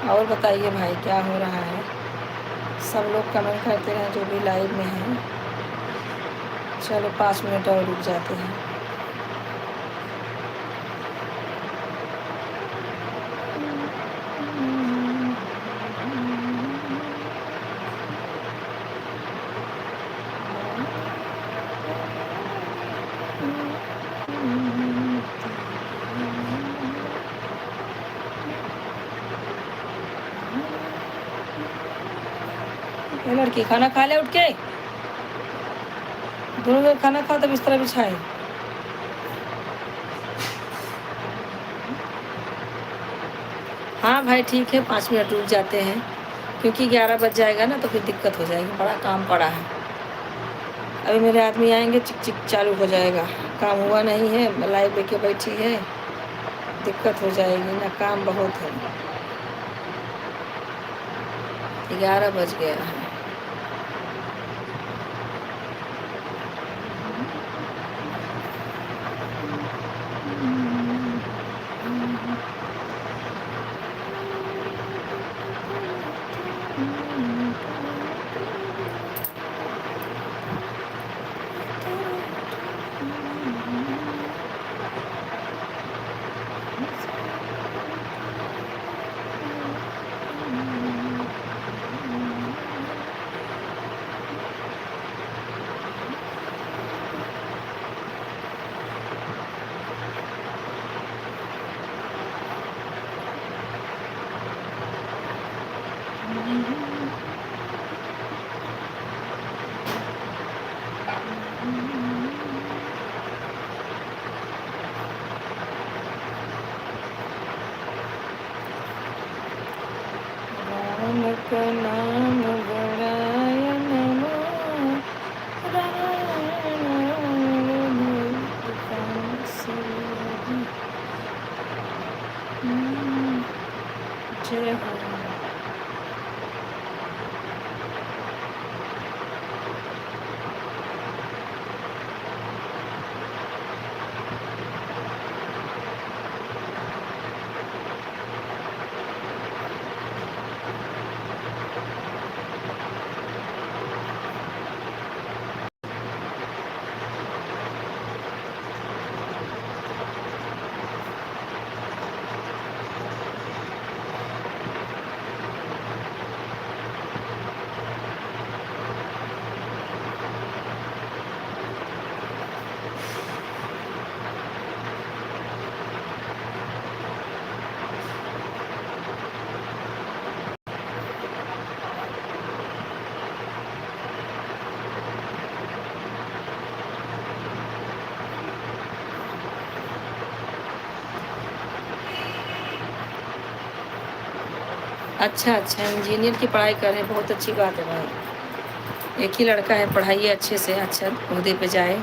और बताइए भाई क्या हो रहा है? सब लोग कमेंट करते रहें जो भी लाइव में हैं। चलो 5 मिनट और रुक जाते हैं। ये लड़की खाना खा ले उठ के, दोनों लोग खाना खाओ तब बिस्तर बिछाए। हाँ भाई ठीक है, 5 मिनट रुक जाते हैं क्योंकि 11 बज जाएगा ना तो फिर दिक्कत हो जाएगी, बड़ा काम पड़ा है। अभी मेरे आदमी आएंगे, चिक चिक चालू हो जाएगा। काम हुआ नहीं है, लाइव लेके बैठी है, दिक्कत हो जाएगी ना, काम बहुत है। 11 बज गया है। राम का नाम बड़ाय नमो, जय हो। अच्छा अच्छा, इंजीनियर की पढ़ाई कर रहे हैं, बहुत अच्छी बात है भाई। एक ही लड़का है, पढ़ाइए अच्छे से, अच्छा ओहदे पे जाए।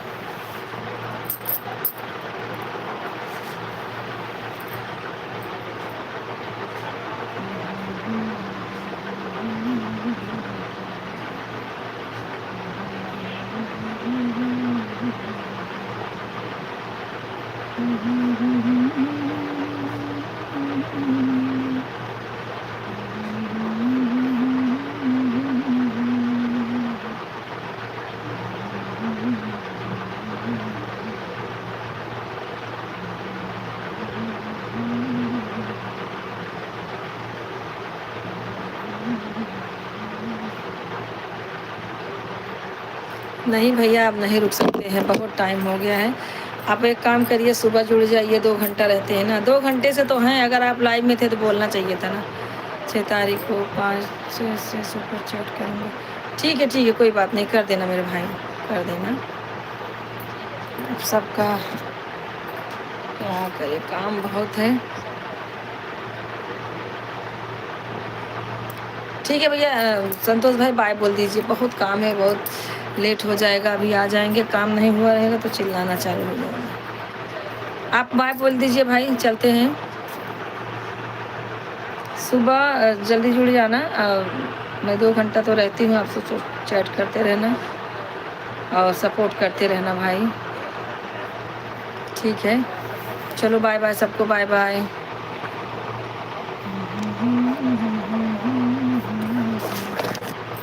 नहीं भैया, आप नहीं रुक सकते हैं, बहुत टाइम हो गया है। आप एक काम करिए, सुबह जुड़ जाइए, 2 घंटा रहते हैं ना, 2 घंटे से तो हैं। अगर आप लाइव में थे तो बोलना चाहिए था ना। 6 तारीख को 5 से सुपर चैट करेंगे। ठीक है, कोई बात नहीं, कर देना मेरे भाई, कर देना। सबका क्या करे, काम बहुत है। ठीक है भैया, संतोष भाई बाय बोल दीजिए, बहुत काम है, बहुत लेट हो जाएगा। अभी आ जाएंगे, काम नहीं हुआ रहेगा तो चिल्लाना चालू हो जाएगा। आप बाय बोल दीजिए भाई, चलते हैं। सुबह जल्दी जुड़ जाना। मैं 2 घंटा तो रहती हूँ, आपसे तो चैट करते रहना और सपोर्ट करते रहना भाई। ठीक है, चलो बाय बाय सबको, बाय बाय।